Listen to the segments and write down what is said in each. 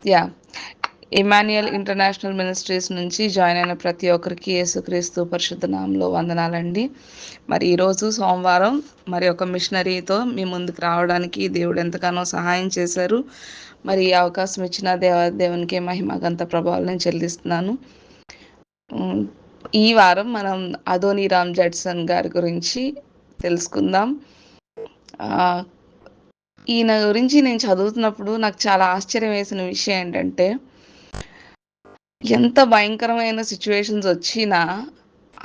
Yeah! Immanuel international ministries నుంచి join అయిన ప్రతి ఒక్కరికి యేసుక్రీస్తు పరిశుద్ధ నామంలో వందనాలండి. మరి ఈరోజు సోమవారం మరి ఒక మిషనరీతో మీ ముందుకు రావడానికి దేవుడు ఎంతగానో సహాయం చేశారు. మరి ఈ అవకాశం ఇచ్చిన దేవునికి మహిమ ఘనత ప్రభావాలు నేను చెల్లిస్తున్నాను. ఈ వారం మనం అదోనీరామ్ జడ్సన్ గారి గురించి తెలుసుకుందాం. ఈయన గురించి నేను చదువుతున్నప్పుడు నాకు చాలా ఆశ్చర్యం వేసిన విషయం ఏంటంటే, ఎంత భయంకరమైన సిచ్యువేషన్స్ వచ్చినా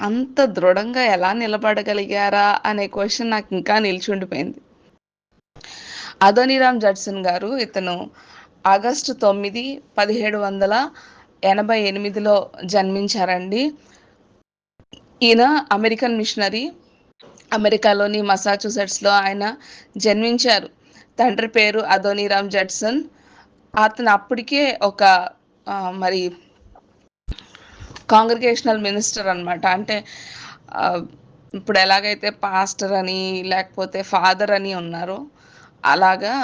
అంత దృఢంగా ఎలా నిలబడగలిగారా అనే క్వశ్చన్ నాకు ఇంకా నిలిచుండిపోయింది. అదోనీరామ్ జడ్సన్ గారు ఇతను ఆగస్టు 9, 1788లో జన్మించారండి. ఈయన అమెరికన్ మిషనరీ. అమెరికాలోని మసాచుసెట్స్లో ఆయన జన్మించారు. తండ్రి పేరు అదోనీరామ్ జడ్సన్. అతను అప్పటికే ఒక మరి కాంగ్రిగేషనల్ మినిస్టర్ అనమాట. అంటే ఇప్పుడు ఎలాగైతే పాస్టర్ అని లేకపోతే ఫాదర్ అని ఉన్నారో అలాగా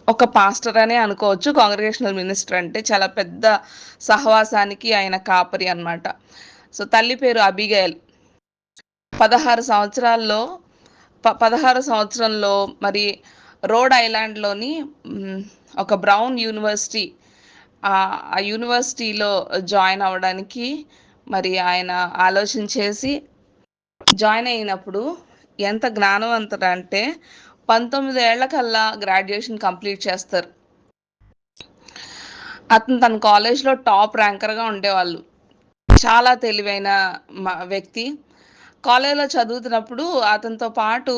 ఒక పాస్టర్ అనే అనుకోవచ్చు. కాంగ్రిగేషనల్ మినిస్టర్ అంటే చాలా పెద్ద సహవాసానికి ఆయన కాపరి అనమాట. సో తల్లి పేరు అబిగైల్. 16 సంవత్సరంలో మరి రోడ్ ఐలాండ్లోని ఒక బ్రౌన్ యూనివర్సిటీ, ఆ యూనివర్సిటీలో జాయిన్ అవ్వడానికి మరి ఆయన ఆలోచన చేసి జాయిన్ అయినప్పుడు ఎంత జ్ఞానవంతుడంటే 19 ఏళ్లకల్లా గ్రాడ్యుయేషన్ కంప్లీట్ చేస్తారు. అతను తన కాలేజ్లో టాప్ ర్యాంకర్గా ఉండేవాళ్ళు. చాలా తెలివైన వ్యక్తి. కాలేజ్లో చదువుతున్నప్పుడు అతనితో పాటు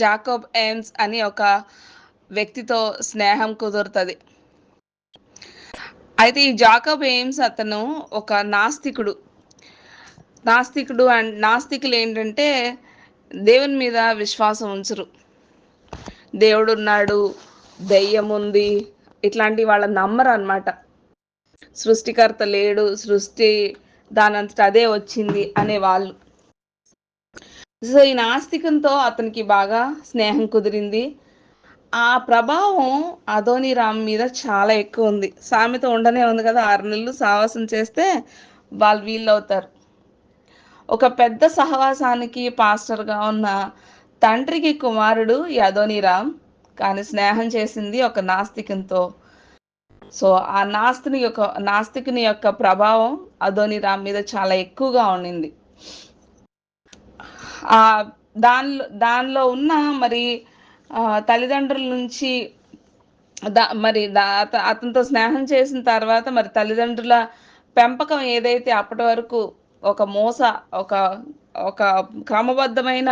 జాకబ్ ఎయిమ్స్ అని ఒక వ్యక్తితో స్నేహం కుదురుతుంది. అయితే ఈ జాకబ్ ఎయిమ్స్ అతను ఒక నాస్తికుడు. నాస్తికులు ఏంటంటే దేవుని మీద విశ్వాసం ఉంచరు. దేవుడు ఉన్నాడు, దెయ్యం ఉంది, ఇట్లాంటి వాళ్ళ నమ్మరు అనమాట. సృష్టికర్త లేడు, సృష్టి దానంతట అదే వచ్చింది అనే వాళ్ళు. సో ఈ నాస్తికంతో అతనికి బాగా స్నేహం కుదిరింది. ఆ ప్రభావం అదోనీరామ్ మీద చాలా ఎక్కువ ఉంది. సామెత ఉండనే ఉంది కదా, 6 నెలలు సావాసం చేస్తే వాళ్ళు వీళ్ళు అవుతారు. ఒక పెద్ద సహవాసానికి పాస్టర్గా ఉన్న తండ్రికి కుమారుడు ఈ అదోనీరామ్, కానీ స్నేహం చేసింది ఒక నాస్తికంతో. సో ఆ నాస్తికుని యొక్క ప్రభావం అదోనీరామ్ మీద చాలా ఎక్కువగా ఉండింది. దానిలో ఉన్న మరి తల్లిదండ్రుల నుంచి అతనితో స్నేహం చేసిన తర్వాత మరి తల్లిదండ్రుల పెంపకం ఏదైతే అప్పటి వరకు ఒక ఒక క్రమబద్ధమైన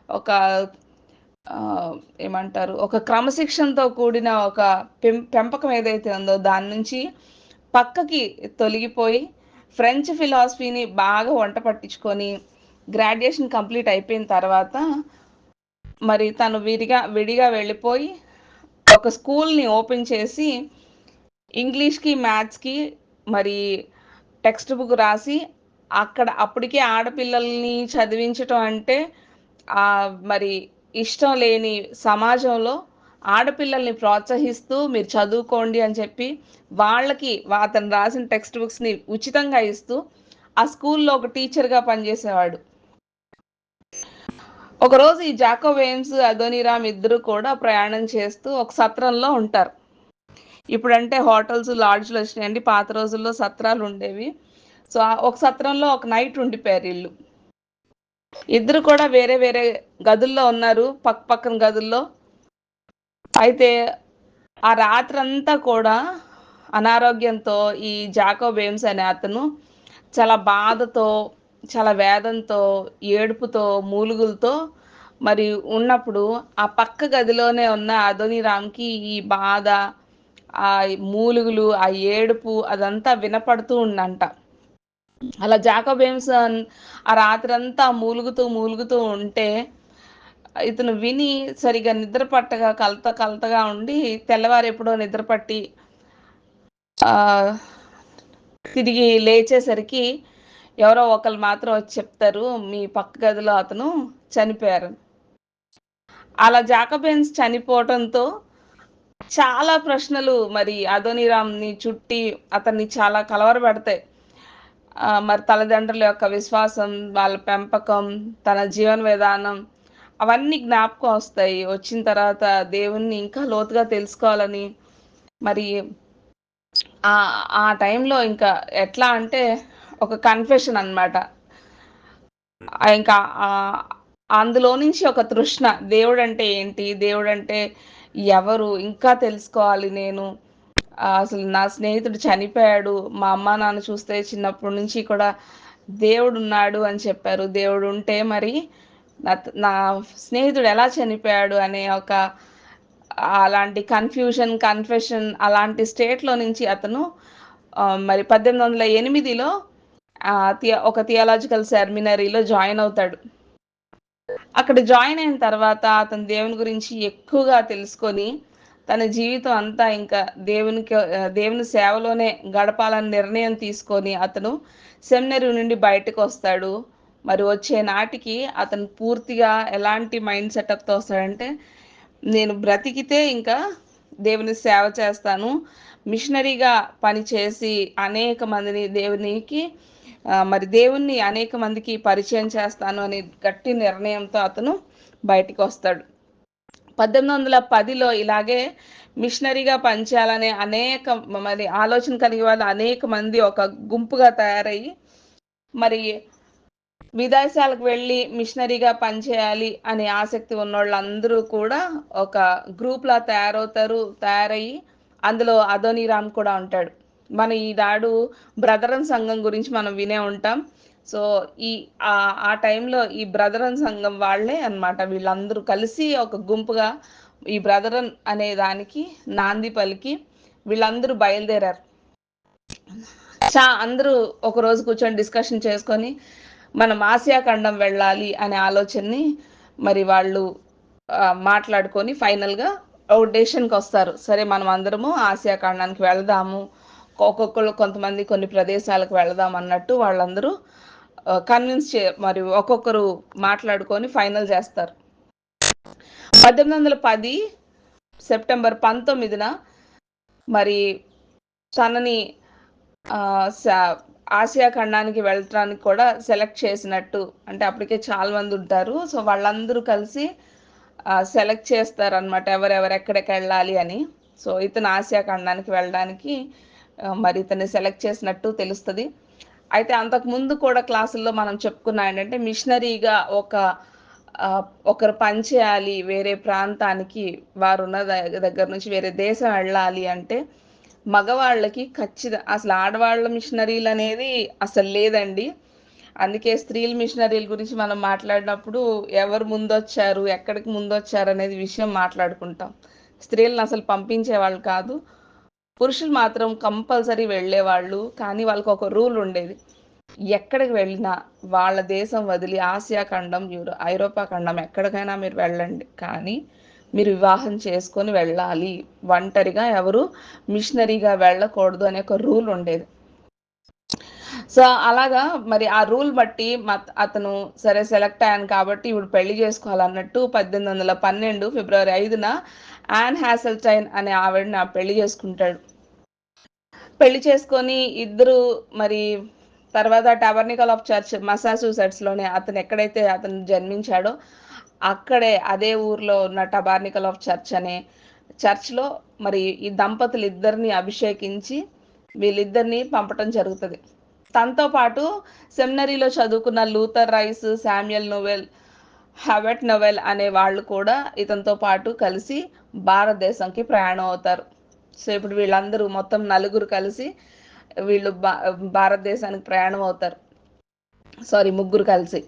ఒక ఏమంటారు, ఒక క్రమశిక్షణతో కూడిన ఒక పెంపకం ఏదైతే ఉందో దాని నుంచి పక్కకి తొలగిపోయి ఫ్రెంచ్ ఫిలాసఫీని బాగా వంట పట్టించుకొని గ్రాడ్యుయేషన్ కంప్లీట్ అయిపోయిన తర్వాత మరి తను విడిగా వెళ్ళిపోయి ఒక స్కూల్ని ఓపెన్ చేసి ఇంగ్లీష్కి మ్యాథ్స్కి మరి టెక్స్ట్ బుక్ రాసి అప్పటికే ఆడపిల్లల్ని చదివించటం అంటే మరి ఇష్టం లేని సమాజంలో ఆడపిల్లల్ని ప్రోత్సహిస్తూ మీరు చదువుకోండి అని చెప్పి వాళ్ళకి అతను రాసిన టెక్స్ట్ బుక్స్ని ఉచితంగా ఇస్తూ ఆ స్కూల్లో ఒక టీచర్గా పనిచేసేవాడు. ఒకరోజు ఈ జాకబ్ ఎయిమ్స్, అదోనీరామ్ ఇద్దరు కూడా ప్రయాణం చేస్తూ ఒక సత్రంలో ఉంటారు. ఇప్పుడంటే హోటల్స్, లాడ్జ్లు వచ్చినాయండి. పాత రోజుల్లో సత్రాలు ఉండేవి. సో ఒక సత్రంలో ఒక నైట్ ఉండిపోయారు ఇల్లు. ఇద్దరు కూడా వేరే వేరే గదుల్లో ఉన్నారు, పక్కన గదుల్లో. అయితే ఆ రాత్రంతా కూడా అనారోగ్యంతో ఈ జాకబ్ ఎయిమ్స్ అనే అతను చాలా బాధతో, చాలా వేదంతో, ఏడుపుతో, మూలుగులతో మరి ఉన్నప్పుడు ఆ పక్క గదిలోనే ఉన్న అదోనీరామ్కి ఈ బాధ, ఆ మూలుగులు, ఆ ఏడుపు అదంతా వినపడుతూ ఉందంట. అలా జాకబ్ ఎయిమ్స్ ఆ రాత్రంతా మూలుగుతూ ఉంటే ఇతను విని సరిగా నిద్ర పట్టగా కలతగా ఉండి తెల్లవారు ఎప్పుడో నిద్ర పట్టి తిరిగి లేచేసరికి ఎవరో ఒకరు మాత్రం వచ్చి చెప్తారు, మీ పక్క గదిలో అతను చనిపోయారు. అలా జాకబ్ ఎయిమ్స్ చనిపోవటంతో చాలా ప్రశ్నలు మరి అదోనీరామ్‌ని చుట్టి అతన్ని చాలా కలవరపెడతాయి. మరి తల్లిదండ్రుల యొక్క విశ్వాసం, వాళ్ళ పెంపకం, తన జీవన విధానం అవన్నీ జ్ఞాపకం వస్తాయి. వచ్చిన తర్వాత దేవుణ్ణి ఇంకా లోతుగా తెలుసుకోవాలని మరి ఆ టైంలో ఇంకా ఎట్లా అంటే ఒక కన్ఫెషన్ అన్నమాట. ఇంకా అందులో నుంచి ఒక తృష్ణ. దేవుడంటే ఏంటి? దేవుడంటే ఎవరు? ఇంకా తెలుసుకోవాలి నేను. అసలు నా స్నేహితుడు చనిపోయాడు. మా అమ్మ, నాన్న చూస్తే చిన్నప్పటి నుంచి కూడా దేవుడున్నాడు అని చెప్పారు. దేవుడుంటే మరి నా స్నేహితుడు ఎలా చనిపోయాడు అనే ఒక అలాంటి కన్ఫెషన్ అలాంటి స్టేట్‌లో నుంచి అతను మరి 1808లో ఒక థియాలాజికల్ సెమినరీలో జాయిన్ అవుతాడు. అక్కడ జాయిన్ అయిన తర్వాత అతను దేవుని గురించి ఎక్కువగా తెలుసుకొని, తన జీవితం అంతా ఇంకా దేవుని సేవలోనే గడపాలని నిర్ణయం తీసుకొని, అతను సెమినరీ నుండి బయటకొస్తాడు. మరి వచ్చే నాటికి అతను పూర్తిగా ఎలాంటి మైండ్ సెటప్‌తో వస్తాడంటే, నేను బ్రతికితే ఇంకా దేవుని సేవ చేస్తాను. మిషనరీగా పనిచేసి అనేక మందిని దేవునికి మరి దేవుణ్ణి అనేక మందికి పరిచయం చేస్తాను అనే గట్టి నిర్ణయంతో అతను బయటికొస్తాడు. 1810లో ఇలాగే మిషనరీగా పనిచేయాలనే మరి ఆలోచన కలిగే వాళ్ళు అనేక మంది ఒక గుంపుగా తయారయ్యి, మరి విదేశాలకు వెళ్ళి మిషనరీగా పనిచేయాలి అనే ఆసక్తి ఉన్నోళ్ళందరూ కూడా ఒక గ్రూప్‌లా తయారయ్యి అందులో అదోనీరామ్ కూడా ఉంటాడు. మన ఈనాడు బ్రదరన్ సంఘం గురించి మనం వినే ఉంటాం. సో, ఈ ఆ టైంలో ఈ బ్రదరన్ సంఘం వాళ్ళే అన్నమాట. వీళ్ళందరూ కలిసి ఒక గుంపుగా ఈ బ్రదరన్ అనే దానికి నాంది పలికి వీళ్ళందరూ బయలుదేరారు. అందరూ ఒకరోజు కూర్చొని డిస్కషన్ చేసుకొని, మనం ఆసియా ఖండం వెళ్ళాలి అనే ఆలోచనని మరి వాళ్ళు మాట్లాడుకొని ఫైనల్‌గా ఒక డెసిషన్‌కొస్తారు. సరే మనం అందరము ఆసియా ఖండానికి వెళ్దాము. ఒక్కొక్కళ్ళు కొంతమంది కొన్ని ప్రదేశాలకు వెళదాం అన్నట్టు వాళ్ళందరూ మరి ఒక్కొక్కరు మాట్లాడుకొని ఫైనల్ చేస్తారు. 1810 సెప్టెంబర్ 19న మరి తనని ఆసియా ఖండానికి వెళ్ళటానికి కూడా సెలెక్ట్ చేసినట్టు అంటే అప్పటికే చాలా మంది ఉంటారు. సో, వాళ్ళందరూ కలిసి సెలెక్ట్ చేస్తారనమాట. ఎవరెవరు ఎక్కడికెళ్ళాలి అని. సో, ఇతను ఆసియా ఖండానికి వెళ్ళడానికి మరి ఇతన్ని సెలెక్ట్ చేసినట్టు తెలుస్తది. అయితే అంతకుముందు కూడా క్లాసుల్లో మనం చెప్పుకున్నాం ఏంటంటే మిషనరీగా ఒకరు పని చేయాలి వేరే ప్రాంతానికి వారున్న దగ్గర నుంచి వేరే దేశం వెళ్ళాలి అంటే మగవాళ్ళకి అసలు ఆడవాళ్ళ మిషనరీలనేది అసలు లేదండి. అందుకే స్త్రీల మిషనరీల గురించి మనం మాట్లాడినప్పుడు ఎవరు ముందొచ్చారు, ఎక్కడికి ముందొచ్చారనేది విషయం మాట్లాడుకుంటాం. స్త్రీలను అసలు పంపించేవాళ్ళు కాదు. పురుషులు మాత్రం కంపల్సరీ వెళ్ళేవాళ్ళు. కానీ వాళ్ళకొక రూల్ ఉండేది. ఎక్కడికి వెళ్ళినా వాళ్ళ దేశం వదిలి ఆసియా ఖండం, ఐరోపా ఖండం ఎక్కడికైనా మీరు వెళ్ళండి. కానీ మీరు వివాహం చేసుకొని వెళ్ళాలి. ఒంటరిగా ఎవరు మిషనరీగా వెళ్ళకూడదు అనే ఒక రూల్ ఉండేది. సో, అలాగా మరి ఆ రూల్ బట్టి అతను సరే సెలెక్ట్ అయ్యాను కాబట్టి ఇప్పుడు పెళ్లి చేసుకోవాలన్నట్టు 1812 ఫిబ్రవరి 5న యాన్ హాసెల్టైన్ అనే ఆవిడని పెళ్లి చేసుకుంటాడు. పెళ్లి చేసుకొని ఇద్దరు మరి తర్వాత టబర్నికల్ ఆఫ్ చర్చ్ మసాచ్యూసెట్స్‌లోనే ఎక్కడైతే అతను జన్మించాడో అక్కడే అదే ఊర్లో ఉన్న టబార్నికల్ ఆఫ్ చర్చ్ అనే చర్చ్‌లో మరి ఈ దంపతులిద్దరిని అభిషేకించి వీళ్ళిద్దరిని పంపటం జరుగుతది. తనతో పాటు సెమినరీలో చదువుకున్న Luther Rice, Samuel Newell, Harriet Newell అనే వాళ్ళు కూడా ఇతనితో పాటు కలిసి భారతదేశంకి ప్రయాణం అవుతారు. సో, ఇప్పుడు వీళ్ళందరూ మొత్తం నలుగురు కలిసి వీళ్ళు భారతదేశానికి ప్రయాణం అవుతారు. ముగ్గురు కలిసి.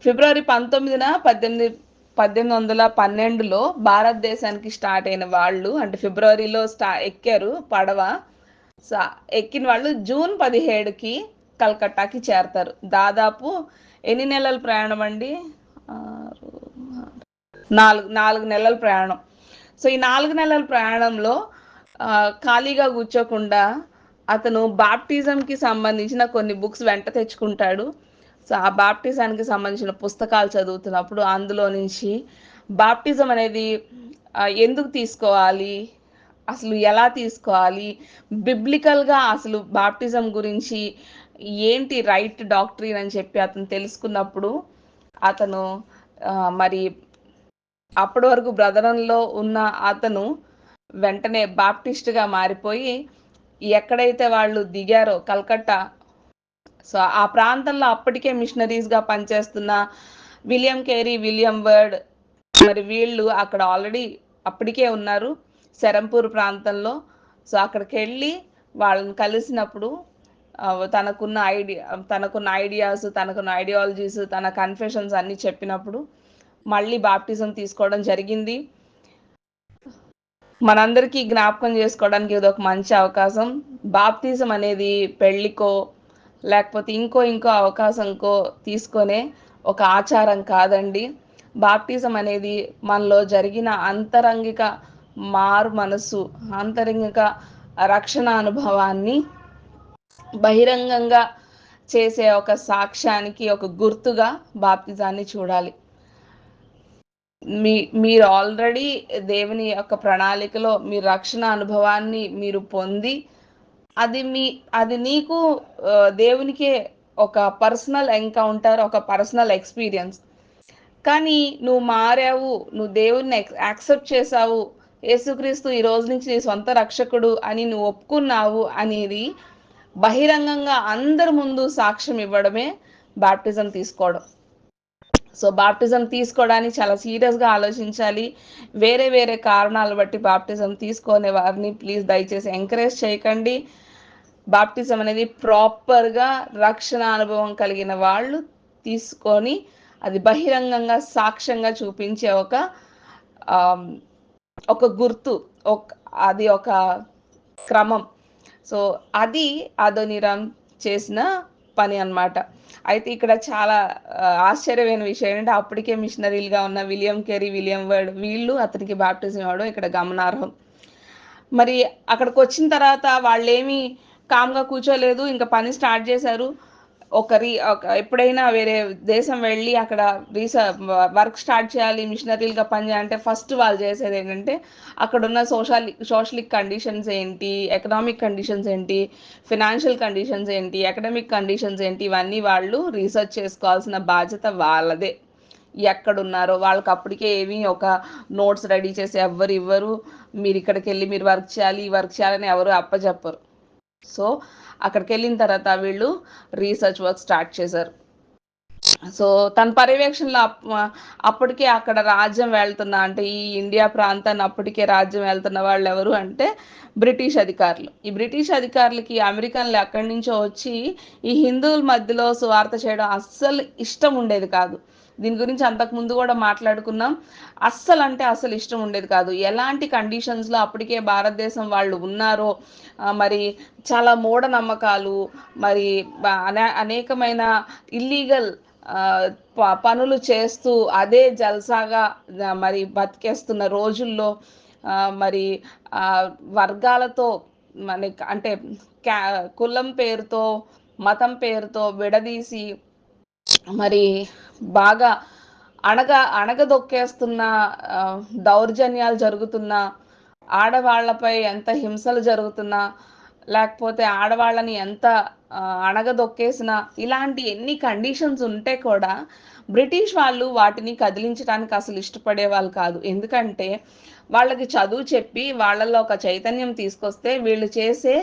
ఫిబ్రవరి 19న 1812లో భారతదేశానికి స్టార్ట్ అయిన వాళ్ళు అంటే ఫిబ్రవరిలో ఎక్కారు పడవ. సో, ఎక్కిన వాళ్ళు జూన్ 17కి కలకట్టాకి చేరతారు. దాదాపు ఎన్ని నెలల ప్రయాణం అండి? 4 నెలల ప్రయాణం. సో, ఈ 4 నెలల ప్రయాణంలో ఖాళీగా కూర్చోకుండా అతను బాప్టిజంకి సంబంధించిన కొన్ని బుక్స్ వెంట తెచ్చుకుంటాడు. సో, ఆ బాప్టిజానికి సంబంధించిన పుస్తకాలు చదువుతున్నప్పుడు అందులో నుంచి బాప్టిజం అనేది ఎందుకు తీసుకోవాలి? అసలు ఎలా తీసుకోవాలి, బిబ్లికల్గా అసలు బాప్టిజం గురించి ఏంటి రైట్ డాక్ట్రిన్ అని చెప్పి అతను తెలుసుకున్నప్పుడు అతను మరి అప్పటి వరకు బ్రదరంలో ఉన్న అతను వెంటనే బాప్టిస్ట్గా మారిపోయి ఎక్కడైతే వాళ్ళు దిగారో కల్కట్టా, సో ఆ ప్రాంతంలో అప్పటికే మిషనరీస్గా పనిచేస్తున్న విలియం కేరీ, విలియం వర్డ్, మరి వీళ్ళు అక్కడ ఆల్రెడీ అప్పటికే ఉన్నారు సెరంపూర్ ప్రాంతంలో. సో అక్కడికి వెళ్ళి వాళ్ళని కలిసినప్పుడు తనకున్న ఐడియాస్, తనకున్న ఐడియాలజీస్, తన కన్ఫెషన్స్ అన్నీ చెప్పినప్పుడు మళ్ళీ బాప్టిజం తీసుకోవడం జరిగింది. మనందరికీ జ్ఞాపకం చేసుకోవడానికి ఇది ఒక మంచి అవకాశం. బాప్టిజం అనేది పెళ్లికో లేకపోతే ఇంకో అవకాశంకో తీసుకునే ఒక ఆచారం కాదండి. బాప్టిజం అనేది మనలో జరిగిన అంతరంగిక మనసు, ఆంతరంగిక రక్షణ అనుభవాన్ని బహిరంగంగా చేసే ఒక సాక్ష్యానికి ఒక గుర్తుగా బాప్తిజాన్ని చూడాలి. మీరు ఆల్రెడీ దేవుని యొక్క ప్రణాళికలో మీ రక్షణ అనుభవాన్ని మీరు పొంది అది నీకు దేవునికే ఒక పర్సనల్ ఎన్కౌంటర్, ఒక పర్సనల్ ఎక్స్పీరియన్స్. కానీ నువ్వు మారావు, నువ్వు దేవుణ్ణి యాక్సెప్ట్ చేసావు, యేసుక్రీస్తు ఈ రోజు నుంచి నీ సొంత రక్షకుడు అని నువ్వు ఒప్పుకున్నావు అనేది బహిరంగంగా అందరి ముందు సాక్ష్యం ఇవ్వడమే బాప్టిజం తీసుకోవడం. సో బాప్టిజం తీసుకోవడానికి చాలా సీరియస్గా ఆలోచించాలి. వేరే వేరే కారణాలు బట్టి బాప్టిజం తీసుకునే వారిని ప్లీజ్ దయచేసి ఎంకరేజ్ చేయకండి. బాప్టిజం అనేది ప్రాపర్గా రక్షణ అనుభవం కలిగిన వాళ్ళు తీసుకొని అది బహిరంగంగా సాక్ష్యంగా చూపించే ఒక గుర్తు, అది ఒక క్రమం. సో అది అదోనీరామ్ చేసిన పని అన్నమాట. అయితే ఇక్కడ చాలా ఆశ్చర్యమైన విషయం ఏంటంటే అప్పటికే మిషనరీలుగా ఉన్న విలియం కేరీ, విలియం వర్డ్ వీళ్ళు అతనికి బాప్టిజం ఇవ్వడం ఇక్కడ గమనార్హం. మరి అక్కడికి వచ్చిన తర్వాత వాళ్ళేమి కామ్గా కూర్చోలేదు, ఇంకా పని స్టార్ట్ చేశారు. ఎప్పుడైనా వేరే దేశం వెళ్ళి అక్కడ వర్క్ స్టార్ట్ చేయాలి, మిషనరీలుగా పనిచేయాలంటే ఫస్ట్ వాళ్ళు చేసేది ఏంటంటే అక్కడున్న సోషలిక్ కండిషన్స్ ఏంటి, ఎకనామిక్ కండిషన్స్ ఏంటి, ఫినాన్షియల్ కండిషన్స్ ఏంటి, అకాడమిక్ కండిషన్స్ ఏంటి, ఇవన్నీ వాళ్ళు రీసెర్చ్ చేసుకోవాల్సిన బాధ్యత వాళ్ళదే. ఎక్కడున్నారో వాళ్ళకి అప్పటికే ఏమి ఒక నోట్స్ రెడీ చేసి ఎవ్వరు ఇవ్వరు, మీరు ఇక్కడికి వెళ్ళి మీరు వర్క్ చేయాలని ఎవరు అప్పచెప్పరు. సో అక్కడికి వెళ్ళిన తర్వాత వీళ్ళు రీసెర్చ్ వర్క్ స్టార్ట్ చేశారు. సో తన పర్యవేక్షణలో అప్పటికే అక్కడ రాజ్యం వెళ్తున్న, అంటే ఈ ఇండియా ప్రాంతాన్ని అప్పటికే రాజ్యం వెళ్తున్న వాళ్ళు ఎవరు అంటే బ్రిటిష్ అధికారులు. ఈ బ్రిటిష్ అధికారులకి అమెరికన్లు ఎక్కడి నుంచో వచ్చి ఈ హిందువుల మధ్యలో సువార్త చేయడం అస్సలు ఇష్టం ఉండేది కాదు. దీని గురించి అంతకుముందు కూడా మాట్లాడుకున్నాం. అస్సలు ఇష్టం ఉండేది కాదు. ఎలాంటి కండిషన్స్లో అప్పటికే భారతదేశం వాళ్ళు ఉన్నారో, మరి చాలా మూఢనమ్మకాలు, మరి అనేకమైన ఇల్లీగల్ పనులు చేస్తూ అదే జల్సాగా మరి బతికేస్తున్న రోజుల్లో మరి వర్గాలతో అంటే కులం పేరుతో, మతం పేరుతో విడదీసి మరి బాగా అణగదొక్కేస్తున్న దౌర్జన్యాలు జరుగుతున్నా, ఆడవాళ్లపై ఎంత హింసలు జరుగుతున్నా, లేకపోతే ఆడవాళ్ళని ఎంత అణగదొక్కేసిన, ఇలాంటి ఎన్ని కండిషన్స్ ఉంటే కూడా బ్రిటిష్ వాళ్ళు వాటిని కదిలించడానికి అసలు ఇష్టపడే వాళ్ళు కాదు. ఎందుకంటే వాళ్ళకి చదువు చెప్పి వాళ్ళల్లో ఒక చైతన్యం తీసుకొస్తే వీళ్ళు చేసే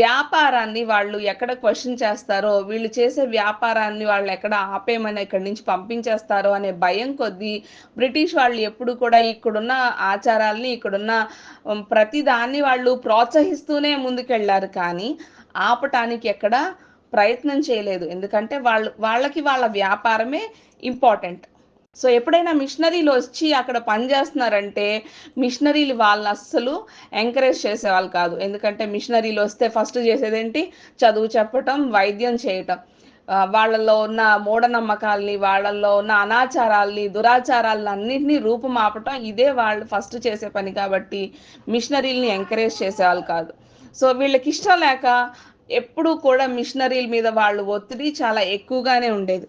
వ్యాపారాన్ని వాళ్ళు ఎక్కడ క్వశ్చన్ చేస్తారో, వీళ్ళు చేసే వ్యాపారాన్ని వాళ్ళు ఎక్కడ ఆపేయమని ఇక్కడి నుంచి పంపించేస్తారో అనే భయం కొద్దీ బ్రిటిష్ వాళ్ళు ఎప్పుడు కూడా ఇక్కడున్న ఆచారాల్ని, ఇక్కడున్న ప్రతి దాన్ని వాళ్ళు ప్రోత్సహిస్తూనే ముందుకెళ్ళారు, కానీ ఆపటానికి ఎక్కడ ప్రయత్నం చేయలేదు. ఎందుకంటే వాళ్ళకి వాళ్ళ వ్యాపారమే ఇంపార్టెంట్. సో ఎప్పుడైనా మిషనరీలు వచ్చి అక్కడ పనిచేస్తున్నారంటే మిషనరీలు వాళ్ళని అస్సలు ఎంకరేజ్ చేసేవాళ్ళు కాదు. ఎందుకంటే మిషనరీలు వస్తే ఫస్ట్ చేసేదేంటి, చదువు చెప్పటం, వైద్యం చేయటం, వాళ్ళల్లో ఉన్న మూఢనమ్మకాల్ని, వాళ్ళల్లో ఉన్న అనాచారాల్ని, దురాచారాలని అన్నింటినీ రూపుమాపటం, ఇదే వాళ్ళు ఫస్ట్ చేసే పని. కాబట్టి మిషనరీల్ని ఎంకరేజ్ చేసేవాళ్ళు కాదు. సో వీళ్ళకి ఇష్టం లేక ఎప్పుడూ కూడా మిషనరీల మీద వాళ్ళు ఒత్తిడి చాలా ఎక్కువగానే ఉండేది.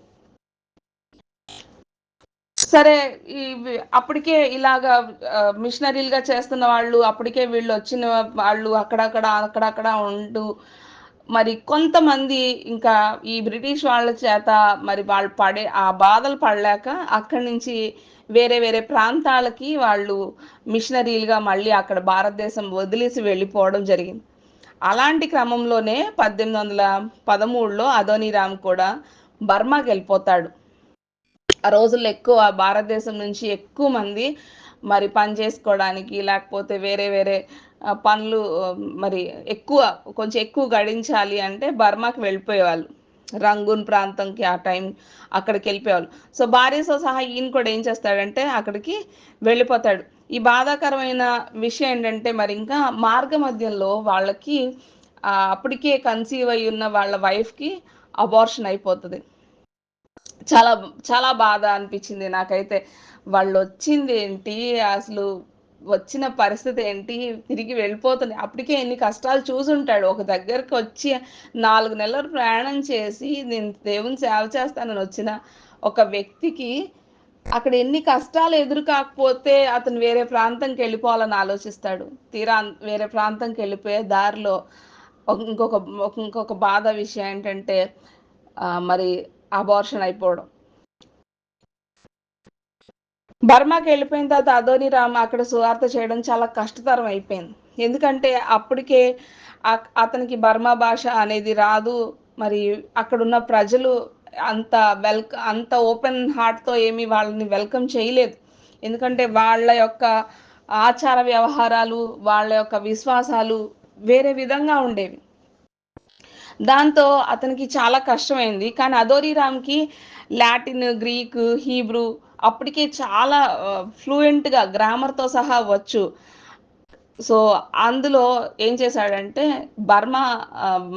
సరే అప్పటికే ఇలాగా మిషనరీలుగా చేస్తున్న వాళ్ళు, అప్పటికే వీళ్ళు వచ్చిన వాళ్ళు అక్కడక్కడ ఉంటూ మరి కొంతమంది ఇంకా ఈ బ్రిటిష్ వాళ్ళ చేత మరి వాళ్ళు పడే ఆ బాధలు పడలేక అక్కడి నుంచి వేరే వేరే ప్రాంతాలకి వాళ్ళు మిషనరీలుగా మళ్ళీ అక్కడ భారతదేశం వదిలేసి వెళ్ళిపోవడం జరిగింది. అలాంటి క్రమంలోనే 1813లో అదోనీరామ్ కూడా బర్మాకి వెళ్ళిపోతాడు. ఆ రోజుల్లో ఎక్కువ భారతదేశం నుంచి ఎక్కువ మంది మరి పని చేసుకోవడానికి లేకపోతే వేరే వేరే పనులు మరి ఎక్కువ కొంచెం ఎక్కువ గడించాలి అంటే బర్మాకి వెళ్ళిపోయేవాళ్ళు. రంగూన్ ప్రాంతంకి ఆ టైం అక్కడికి వెళ్ళిపోయేవాళ్ళు. సో భార్యతో సహా ఈయన కూడా ఏం చేస్తాడంటే అక్కడికి వెళ్ళిపోతాడు. ఈ బాధాకరమైన విషయం ఏంటంటే మరి ఇంకా మార్గ మధ్యంలో వాళ్ళకి అప్పటికే కన్సీవ్ అయి ఉన్న వాళ్ళ వైఫ్కి అబార్షన్ అయిపోతుంది. చాలా చాలా బాధ అనిపించింది నాకైతే. వాళ్ళు వచ్చింది ఏంటి, అసలు వచ్చిన పరిస్థితి ఏంటి, తిరిగి వెళ్ళిపోతుంది. అప్పటికే ఎన్ని కష్టాలు చూసుంటాడు. ఒక దగ్గరకు వచ్చి 4 నెలలు ప్రయాణం చేసి నేను దేవుని సేవ చేస్తానని వచ్చిన ఒక వ్యక్తికి అక్కడ ఎన్ని కష్టాలు ఎదురు కాకపోతే అతను వేరే ప్రాంతంకి వెళ్ళిపోవాలని ఆలోచిస్తాడు. తీరా వేరే ప్రాంతంకి వెళ్ళిపోయే దారిలో ఇంకొక ఇంకొక బాధ విషయం ఏంటంటే మరి అబార్షన్ అయిపోవడం. బర్మాకి వెళ్ళిపోయిన తర్వాత అదోనీరామ్ అక్కడ సువార్త చేయడం చాలా కష్టతరం అయిపోయింది. ఎందుకంటే అప్పటికే అతనికి బర్మా భాష అనేది రాదు. మరి అక్కడున్న ప్రజలు అంత అంత ఓపెన్ హార్ట్‌తో ఏమి వాళ్ళని వెల్కమ్ చేయలేదు. ఎందుకంటే వాళ్ళ యొక్క ఆచార వ్యవహారాలు, వాళ్ళ యొక్క విశ్వాసాలు వేరే విధంగా ఉండేవి. దాంతో అతనికి చాలా కష్టమైంది. కానీ అదోనీరామ్‌కి లాటిన్, గ్రీక్, హీబ్రూ అప్పటికే చాలా ఫ్లూయెంట్‌గా గ్రామర్‌తో సహా వచ్చు. సో, అందులో ఏం చేశాడంటే బర్మా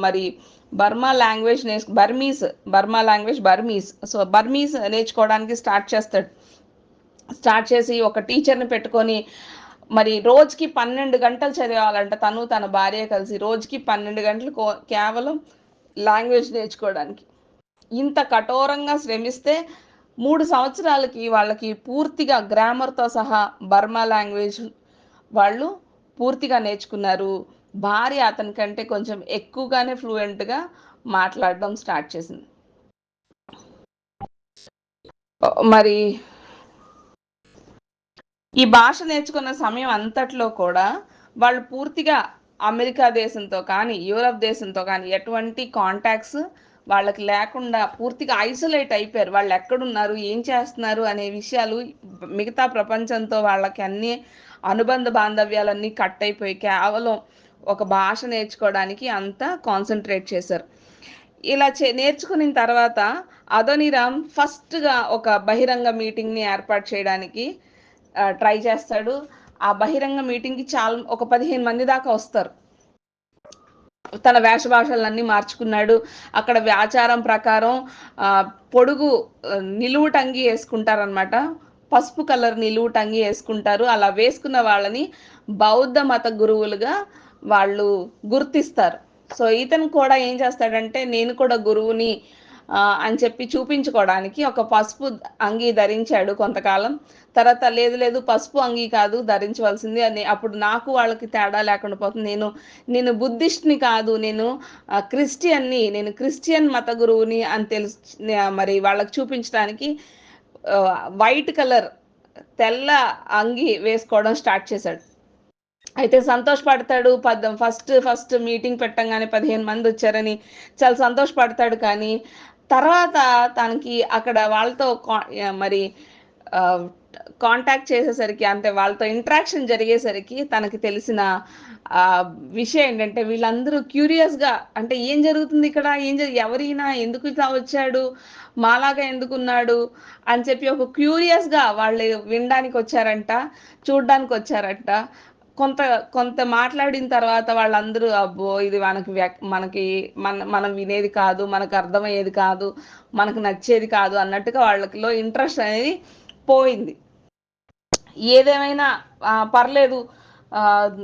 మరి Burma language Burma language Burmese. So, Burmese నేర్చుకోవడానికి స్టార్ట్ చేస్తాడు. స్టార్ట్ చేసి ఒక టీచర్‌ని పెట్టుకొని మరి రోజుకి 12 గంటలు చదివేవాళ్ళంట తను, తన భార్య కలిసి. రోజుకి 12 గంటలు కేవలం లాంగ్వేజ్ నేర్చుకోవడానికి. ఇంత కఠోరంగా శ్రమిస్తే 3 సంవత్సరాలకి వాళ్ళకి పూర్తిగా గ్రామర్‌తో సహా బర్మా లాంగ్వేజ్ వాళ్ళు పూర్తిగా నేర్చుకున్నారు. భార్య అతనికంటే కొంచెం ఎక్కువగానే ఫ్లూయెంట్‌గా మాట్లాడడం స్టార్ట్ చేసింది. మరి ఈ భాష నేర్చుకున్న సమయం అంతట్లో కూడా వాళ్ళు పూర్తిగా అమెరికా దేశంతో కానీ, యూరప్ దేశంతో కానీ ఎటువంటి కాంటాక్ట్స్ వాళ్ళకి లేకుండా పూర్తిగా ఐసోలేట్ అయిపోయారు. వాళ్ళు ఎక్కడున్నారు, ఏం చేస్తున్నారు అనే విషయాలు మిగతా ప్రపంచంతో వాళ్ళకి అన్ని అనుబంధ బాంధవ్యాలన్నీ కట్ అయిపోయి కేవలం ఒక భాష నేర్చుకోవడానికి అంతా కాన్సన్ట్రేట్ చేశారు. ఇలా నేర్చుకున్న తర్వాత అదోనీరామ్ ఫస్ట్‌గా ఒక బహిరంగ మీటింగ్‌ని ఏర్పాటు చేయడానికి ట్రై చేస్తాడు. ఆ బహిరంగ మీటింగ్‌కి ఒక 15 మంది దాకా వస్తారు. తన వేష భాషలన్నీ మార్చుకున్నాడు. అక్కడ ఆచారం ప్రకారం పొడుగు నిలువుటంగి యేసుకుంటారనమాట. పసుపు కలర్ నిలువుటంగి యేసుకుంటారు. అలా వేసుకున్న వాళ్ళని బౌద్ధ మత గురువులుగా వాళ్ళు గుర్తిస్తారు. సో, ఇతను కూడా ఏం చేస్తాడంటే నేను కూడా గురువుని అని చెప్పి చూపించుకోవడానికి ఒక పసుపు అంగీ ధరించాడు కొంతకాలం. తర్వాత లేదు లేదు పసుపు అంగీ కాదు ధరించవలసింది అని అప్పుడు నాకు వాళ్ళకి తేడా లేకుండా పోతుంది. నేను బుద్ధిస్ట్‌ని కాదు. నేను క్రిస్టియన్ మత గురువుని అని మరి వాళ్ళకి చూపించడానికి వైట్ కలర్ తెల్ల అంగి వేసుకోవడం స్టార్ట్ చేశాడు. అయితే సంతోషపడతాడు. ఫస్ట్ మీటింగ్ పెట్టంగానే 15 మంది వచ్చారని చాలా సంతోషపడతాడు. కానీ తర్వాత తనకి అక్కడ వాళ్ళతో మరి ఆహ్, కాంటాక్ట్ చేసేసరికి అంటే వాళ్ళతో ఇంటరాక్షన్ జరిగేసరికి తనకి తెలిసిన ఆహ్, విషయం ఏంటంటే వీళ్ళందరూ క్యూరియస్‌గా అంటే ఏం జరుగుతుంది ఇక్కడ? ఎవరీయన? ఎందుకు ఇట్లా వచ్చాడు? మాలాగా ఎందుకున్నాడు? అని చెప్పి ఒక క్యూరియస్‌గా వాళ్ళు వినడానికొచ్చారంట. చూడ్డానికొచ్చారంట. కొంత కొంత మాట్లాడిన తర్వాత వాళ్ళందరూ అబ్బో! ఇది మనకి మనం వినేది కాదు. మనకు అర్థమయ్యేది కాదు. మనకు నచ్చేది కాదు అన్నట్టుగా వాళ్ళలో ఇంట్రెస్ట్ అనేది పోయింది. ఏదేమైనా పర్లేదు. ఆహ్,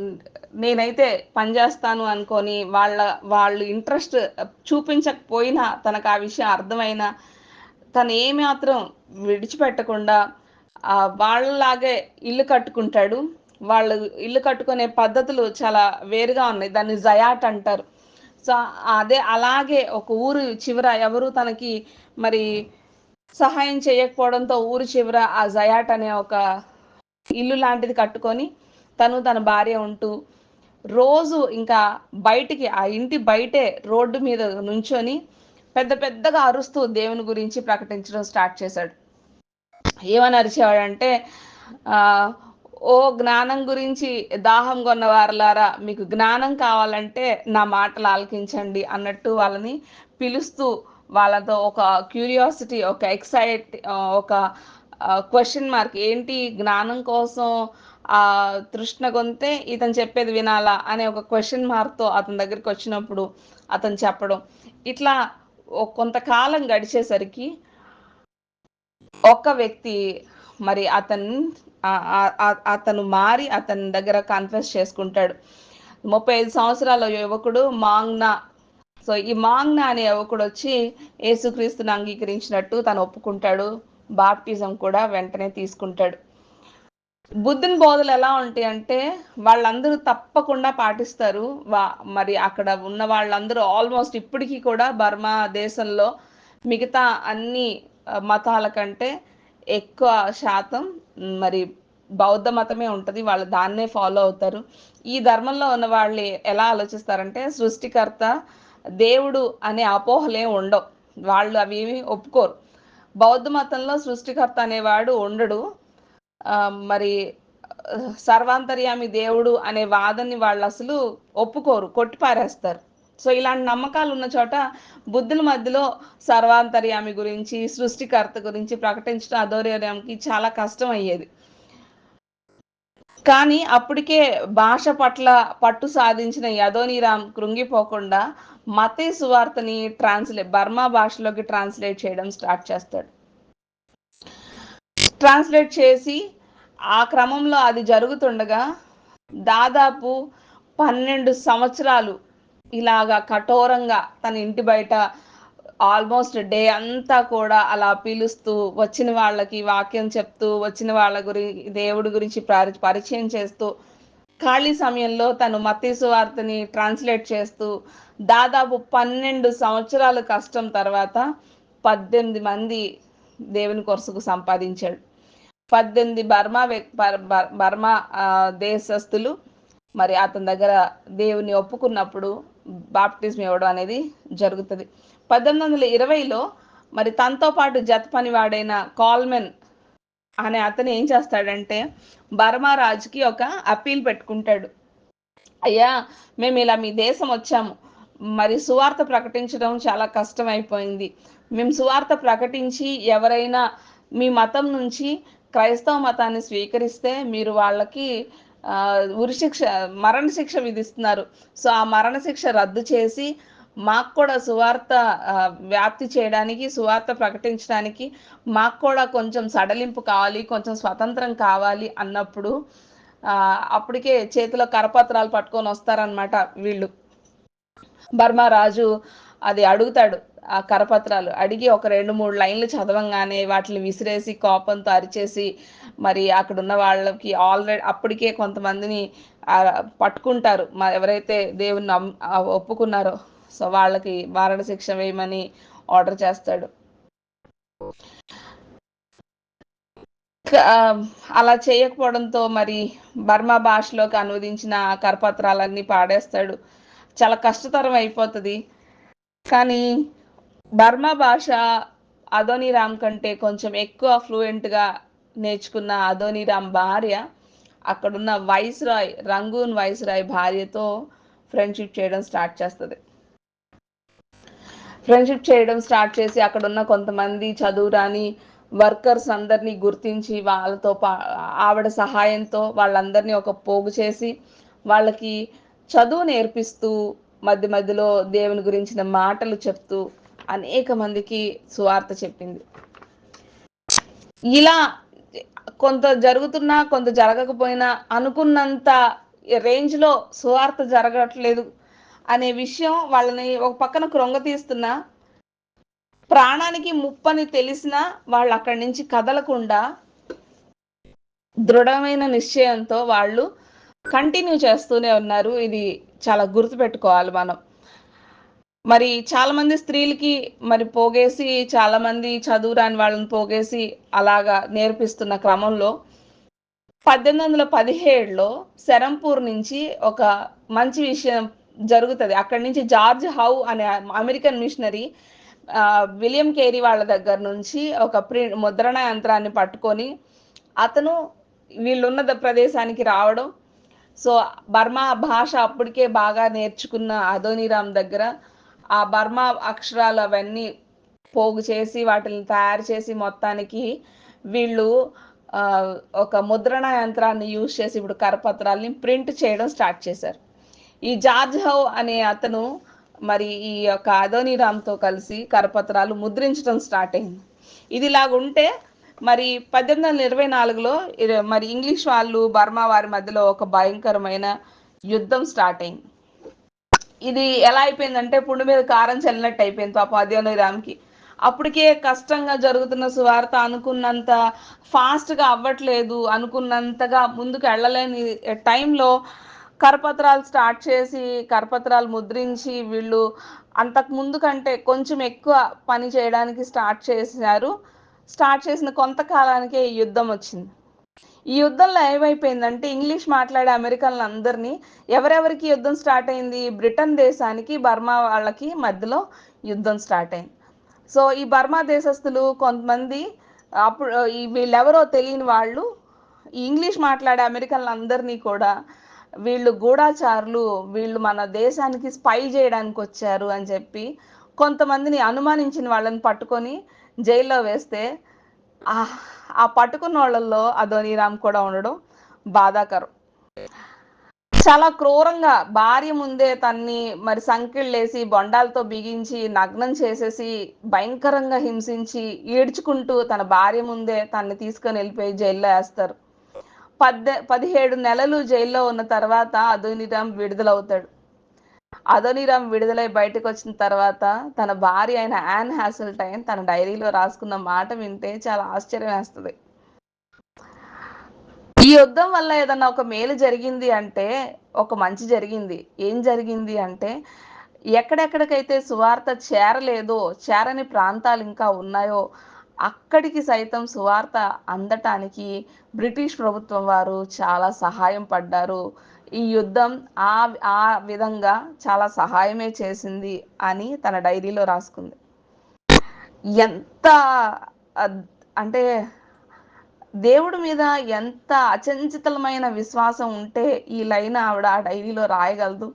నేనైతే పని జేస్తాను అనుకోని వాళ్ళు ఇంట్రెస్ట్ చూపించకపోయినా తనకు ఆ విషయం అర్థమైనా తను ఏమాత్రం విడిచిపెట్టకుండా వాళ్ళలాగే ఇల్లు కట్టుకుంటాడు. వాళ్ళు ఇల్లు కట్టుకునే పద్ధతులు చాలా వేరుగా ఉన్నాయి. దాన్ని జయాట్ అంటారు. సో, అదే అలాగే ఒక ఊరు చివర ఎవరు తనకి మరి సహాయం చేయకపోవడంతో ఊరు చివర ఆ జయాట్ అనే ఒక ఇల్లు లాంటిది కట్టుకొని తను తన భార్య ఉంటూ రోజు ఇంకా బయటికి ఆ ఇంటి బయటే రోడ్డు మీద నుంచొని పెద్ద పెద్దగా అరుస్తూ దేవుని గురించి ప్రకటించడం స్టార్ట్ చేశాడు. ఏమని అరిచేవాడంటే ఆ, ఓ జ్ఞానం గురించి దాహం కొన్న వారలారా, మీకు జ్ఞానం కావాలంటే నా మాటలు ఆలకించండి అన్నట్టు వాళ్ళని పిలుస్తూ వాళ్ళతో ఒక క్యూరియాసిటీ, ఒక ఒక క్వశ్చన్ మార్క్, ఏంటి జ్ఞానం కోసం ఆ తృష్ణ గొంతే ఇతను చెప్పేది వినాలా అనే ఒక క్వశ్చన్ మార్క్తో అతని దగ్గరికి వచ్చినప్పుడు అతను చెప్పడం, ఇట్లా కొంతకాలం గడిచేసరికి ఒక్క వ్యక్తి మరి అతను మారి అతని దగ్గర కన్ఫెస్ చేసుకుంటాడు. 35 సంవత్సరాల యువకుడు మాంగ్నా. సో ఈ మాంగ్నా అనే యువకుడు వచ్చి యేసుక్రీస్తుని అంగీకరించినట్టు తను ఒప్పుకుంటాడు. బాప్టిజం కూడా వెంటనే తీసుకుంటాడు. బుద్ధుని బోధలు ఎలా ఉంటాయి అంటే వాళ్ళందరూ తప్పకుండా పాటిస్తారు. మరి అక్కడ ఉన్న వాళ్ళందరూ ఆల్మోస్ట్ ఇప్పటికీ కూడా బర్మా దేశంలో మిగతా అన్ని మతాల కంటే ఎక్కువ శాతం మరి బౌద్ధ మతమే ఉంటుంది. వాళ్ళు దాన్నే ఫాలో అవుతారు. ఈ ధర్మంలో ఉన్న వాళ్ళు ఎలా ఆలోచిస్తారంటే సృష్టికర్త దేవుడు అనే అపోహలే ఉండవు. వాళ్ళు అవి ఒప్పుకోరు. బౌద్ధ మతంలో సృష్టికర్త అనేవాడు ఉండడు. మరి సర్వాంతర్యామి దేవుడు అనే వాదన్ని వాళ్ళు అసలు ఒప్పుకోరు, కొట్టిపారేస్తారు. సో ఇలాంటి నమ్మకాలు ఉన్న చోట బుద్ధుల మధ్యలో సర్వాంతర్యామి గురించి, సృష్టికర్త గురించి ప్రకటించడం అధోరేయంకి చాలా కష్టం అయ్యేది. కానీ అప్పటికే భాష పట్ల పట్టు సాధించిన యదోనీరామ్ కృంగిపోకుండా మతీ సువార్తని బర్మా భాషలోకి ట్రాన్స్లేట్ చేయడం స్టార్ట్ చేస్తాడు. ట్రాన్స్లేట్ చేసి ఆ క్రమంలో అది జరుగుతుండగా దాదాపు 12 సంవత్సరాలు ఇలాగా కఠోరంగా తన ఇంటి బయట ఆల్మోస్ట్ డే అంతా కూడా అలా పిలుస్తూ వచ్చిన వాళ్ళకి వాక్యం చెప్తూ, వచ్చిన వాళ్ళ దేవుడి గురించి పరిచయం చేస్తూ, ఖాళీ సమయంలో తను మత్తయి సువార్తని ట్రాన్స్లేట్ చేస్తూ దాదాపు 12 సంవత్సరాల కష్టం తర్వాత 18 మంది దేవుని కొరసుకు సంపాదించాడు. 18 బర్మా దేశస్తులు మరి అతని దగ్గర దేవుని ఒప్పుకున్నప్పుడు బాప్టిజం ఇవ్వడం అనేది జరుగుతుంది. 1820లో మరి తనతో పాటు జత పనివాడైన కాల్మెన్ అనే అతను ఏం చేస్తాడంటే బర్మా రాజుకి ఒక అప్పీల్ పెట్టుకుంటాడు. అయ్యా, మేము ఇలా మీ దేశం వచ్చాము, మరి సువార్త ప్రకటించడం చాలా కష్టం అయిపోయింది. మేము సువార్త ప్రకటించి ఎవరైనా మీ మతం నుంచి క్రైస్తవ మతాన్ని స్వీకరిస్తే మీరు వాళ్ళకి ఉరిశిక్ష మరణశిక్ష విధిస్తున్నారు. సో ఆ మరణశిక్ష రద్దు చేసి మాకు కూడా సువార్త వ్యాప్తి చేయడానికి, సువార్త ప్రకటించడానికి మాకు కూడా కొంచెం సడలింపు కావాలి, కొంచెం స్వతంత్రం కావాలి అన్నప్పుడు అప్పటికే చేతిలో కరపత్రాలు పట్టుకొని వస్తారనమాట వీళ్ళు. బర్మా రాజు అది అడుగుతాడు. ఆ కరపత్రాలు అడిగి ఒక 2-3 లైన్లు చదవంగానే వాటిని విసిరేసి కోపంతో అరిచేసి మరి అక్కడున్న వాళ్ళకి ఆల్రెడీ అప్పటికే కొంతమందిని పట్టుకుంటారు. ఎవరైతే దేవుని ఒప్పుకున్నారో సో వాళ్ళకి మరణ శిక్ష వేయమని ఆర్డర్ చేస్తాడు. అలా చేయకపోవడంతో మరి బర్మా భాషలోకి అనువదించిన కరపత్రాలన్నీ పాడేస్తాడు. చాలా కష్టతరం అయిపోతుంది. కానీ బర్మా భాష అదోనీరామ్ కంటే కొంచెం ఎక్కువ ఫ్లూయెంట్గా నేర్చుకున్న అదోనీరామ్ భార్య అక్కడున్న రంగూన్ వైస్రాయ్ భార్యతో ఫ్రెండ్షిప్ చేయడం స్టార్ట్ చేస్తుంది. ఫ్రెండ్షిప్ చేయడం స్టార్ట్ చేసి అక్కడున్న కొంతమంది చదువురాని వర్కర్స్ అందరినీ గుర్తించి వాళ్ళతో ఆవిడ సహాయంతో వాళ్ళందరినీ ఒక పోగు చేసి వాళ్ళకి చదువు నేర్పిస్తూ మధ్య మధ్యలో దేవుని గురించిన మాటలు చెప్తూ అనేక మందికి సువార్త చెప్పింది. ఇలా కొంత జరుగుతున్నా కొంత జరగకపోయినా అనుకున్నంత రేంజ్లో సువార్త జరగట్లేదు అనే విషయం వాళ్ళని ఒక పక్కన కృంగతీస్తున్నా, ప్రాణానికి ముప్పని తెలిసినా వాళ్ళు అక్కడి నుంచి కదలకుండా దృఢమైన నిశ్చయంతో వాళ్ళు కంటిన్యూ చేస్తూనే ఉన్నారు. ఇది చాలా గుర్తుపెట్టుకోవాలి మనం. మరి చాలామంది స్త్రీలకి మరి పోగేసి, చాలామంది చదువురాని వాళ్ళని పోగేసి అలాగా నేర్పిస్తున్న క్రమంలో 1817లో సెరంపూర్ నుంచి ఒక మంచి విషయం జరుగుతది. అక్కడి నుంచి జార్జ్ హౌ అనే అమెరికన్ మిషనరీ విలియం కేరీ వాళ్ళ దగ్గర నుంచి ఒక ముద్రణ యంత్రాన్ని పట్టుకొని అతను వీళ్ళున్న ప్రదేశానికి రావడం. సో, బర్మా భాష అప్పటికే బాగా నేర్చుకున్న అదోనీరామ్ దగ్గర ఆ బర్మా అక్షరాలు అవన్నీ పోగు చేసి వాటిని తయారు చేసి మొత్తానికి వీళ్ళు ఒక ముద్రణ యంత్రాన్ని యూజ్ చేసి ఇప్పుడు కరపత్రాల్ని ప్రింట్ చేయడం స్టార్ట్ చేశారు. ఈ జార్జ్ హౌ అనే అతను మరి ఈ యొక్క అదోనీరామ్‌తో కలిసి కరపత్రాలు ముద్రించడం స్టార్ట్ అయింది. ఇదిలాగుంటే మరి 1824లో మరి ఇంగ్లీష్ వాళ్ళు బర్మా వారి మధ్యలో ఒక భయంకరమైన యుద్ధం స్టార్ట్ అయింది. ఇది ఎలా అయిపోయిందంటే పుండు మీద కారం చల్లినట్టు అయిపోయింది పాపం అదోనీరామ్‌కి. అప్పటికే కష్టంగా జరుగుతున్న సువార్త అనుకున్నంత ఫాస్ట్‌గా అవ్వట్లేదు. అనుకున్నంతగా ముందుకు వెళ్ళలేని టైంలో కరపత్రాలు స్టార్ట్ చేసి, కరపత్రాలు ముద్రించి వీళ్ళు అంతకు ముందు కంటే కొంచెం ఎక్కువ పని చేయడానికి స్టార్ట్ చేశారు. స్టార్ట్ చేసిన కొంతకాలానికే ఈ యుద్ధం వచ్చింది. ఈ యుద్ధంలో ఏమైపోయిందంటే ఇంగ్లీష్ మాట్లాడే అమెరికన్లందరినీ ఎవరెవరికి యుద్ధం స్టార్ట్ అయింది? బ్రిటన్ దేశానికి, బర్మా వాళ్ళకి మధ్యలో యుద్ధం స్టార్ట్ అయింది. సో, ఈ బర్మా దేశస్థులు కొంతమంది అప్పుడు వీళ్ళెవరో తెలియని వాళ్ళు ఈ ఇంగ్లీష్ మాట్లాడే అమెరికన్లందరినీ కూడా వీళ్ళు గూఢాచారులు, వీళ్ళు మన దేశానికి స్పై చేయడానికొచ్చారు అని చెప్పి కొంతమందిని అనుమానించిన వాళ్ళని పట్టుకొని జైల్లో వేస్తే ఆ పట్టుకున్నోళ్ళల్లో అదోనీరామ్ కూడా ఉండడం బాధాకరం. చాలా క్రూరంగా భార్య ముందే తన్ని మరి సంకెళ్ళేసి, బొండాలతో బిగించి, నగ్నం చేసేసి, భయంకరంగా హింసించి, ఈడ్చుకుంటూ తన భార్య ముందే తన్ని తీసుకొని వెళ్ళిపోయి జైల్లో ఏస్తారు. 17 నెలలు జైల్లో ఉన్న తర్వాత అదోనీరామ్ విడుదలవుతాడు. అదోనీరామ్ విడుదలై బయటకొచ్చిన తర్వాత తన భార్య అయిన యాన్ హాసెల్టైన్ తన డైరీలో రాసుకున్న మాట వింటే చాలా ఆశ్చర్యమేస్తది. ఈ యుద్ధం వల్ల ఏదన్నా ఒక మేలు జరిగింది అంటే, ఒక మంచి జరిగింది. ఏం జరిగింది అంటే, ఎక్కడెక్కడికైతే సువార్త చేరలేదో, చేరని ప్రాంతాలు ఇంకా ఉన్నాయో, అక్కడికి సైతం సువార్త అందటానికి బ్రిటిష్ ప్రభుత్వం వారు చాలా సహాయం పడ్డారు. ఈ యుద్ధం ఆ ఆ విధంగా చాలా సహాయమే చేసింది అని తన డైరీలో రాసుకుంది. ఎంత అద్ అంటే దేవుడి మీద ఎంత అచంచలమైన విశ్వాసం ఉంటే ఈ లైన్ ఆవిడ ఆ డైరీలో రాయగలదు.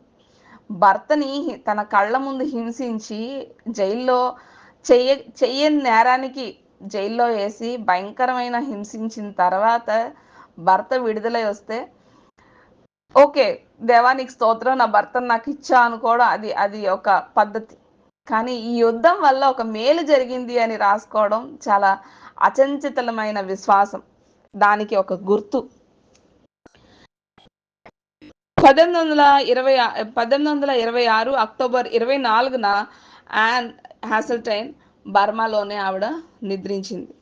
భర్తని తన కళ్ళ ముందు హింసించి జైల్లో చెయ్య చెయ్యని నేరానికి జైల్లో వేసి భయంకరమైన హింసించిన తర్వాత భర్త విడుదలై వస్తే ఓకే, దేవానికి స్తోత్రం, నా భర్తను నాకు ఇచ్చా అనుకోవడం అది అది ఒక పద్ధతి. కానీ ఈ యుద్ధం వల్ల ఒక మేలు జరిగింది అని రాసుకోవడం చాలా అచంచలమైన విశ్వాసం. దానికి ఒక గుర్తు. 1826 అక్టోబర్ 24న యాన్ హాసెల్టైన్ బర్మాలోనే ఆవిడ నిద్రించింది.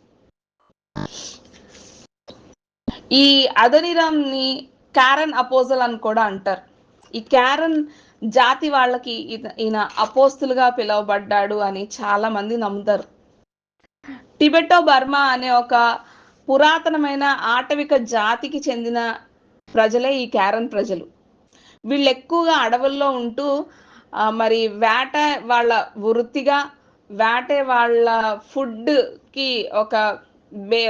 ఈ అదోనీరామ్‌ని కారన్ అపోజల్ అని కూడా అంటారు. ఈ కారన్ జాతి వాళ్ళకి ఈయన అపోస్తులుగా పిలువబడ్డాడు అని చాలా మంది నమ్ముతారు. టిబెటో బర్మా అనే ఒక పురాతనమైన ఆటవిక జాతికి చెందిన ప్రజలే ఈ కారన్ ప్రజలు. వీళ్ళు ఎక్కువగా అడవుల్లో ఉంటూ మరి వేట వాళ్ళ వృత్తిగా, వేటే వాళ్ళ ఫుడ్‌కి ఒక బే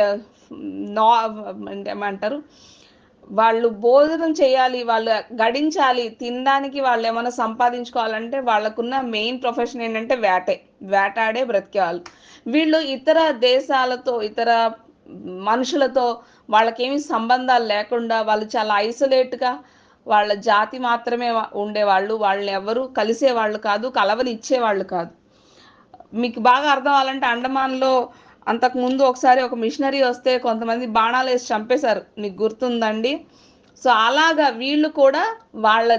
నా ఏమంటారు? వాళ్ళు భోజనం చేయాలి, వాళ్ళు గడించాలి, తినడానికి వాళ్ళేమన్నా సంపాదించుకోవాలంటే వాళ్ళకున్న మెయిన్ ప్రొఫెషన్ ఏంటంటే వేటే. వేటాడే బ్రతికేవాళ్ళు. వీళ్ళు ఇతర దేశాలతో, ఇతర మనుషులతో వాళ్ళకేమి సంబంధాలు లేకుండా వాళ్ళు చాలా ఐసోలేట్‌గా వాళ్ళ జాతి మాత్రమే ఉండేవాళ్ళు. వాళ్ళెవరూ కలిసేవాళ్ళు కాదు, కలవనిచ్చేవాళ్ళు కాదు. మీకు బాగా అర్థం అవ్వాలంటే అండమాన్‌లో అంతకుముందు ఒకసారి ఒక మిషనరీ వస్తే కొంతమంది బాణాలేసి చంపేశారు. మీకు గుర్తుందండి? సో, అలాగా వీళ్ళు కూడా వాళ్ళ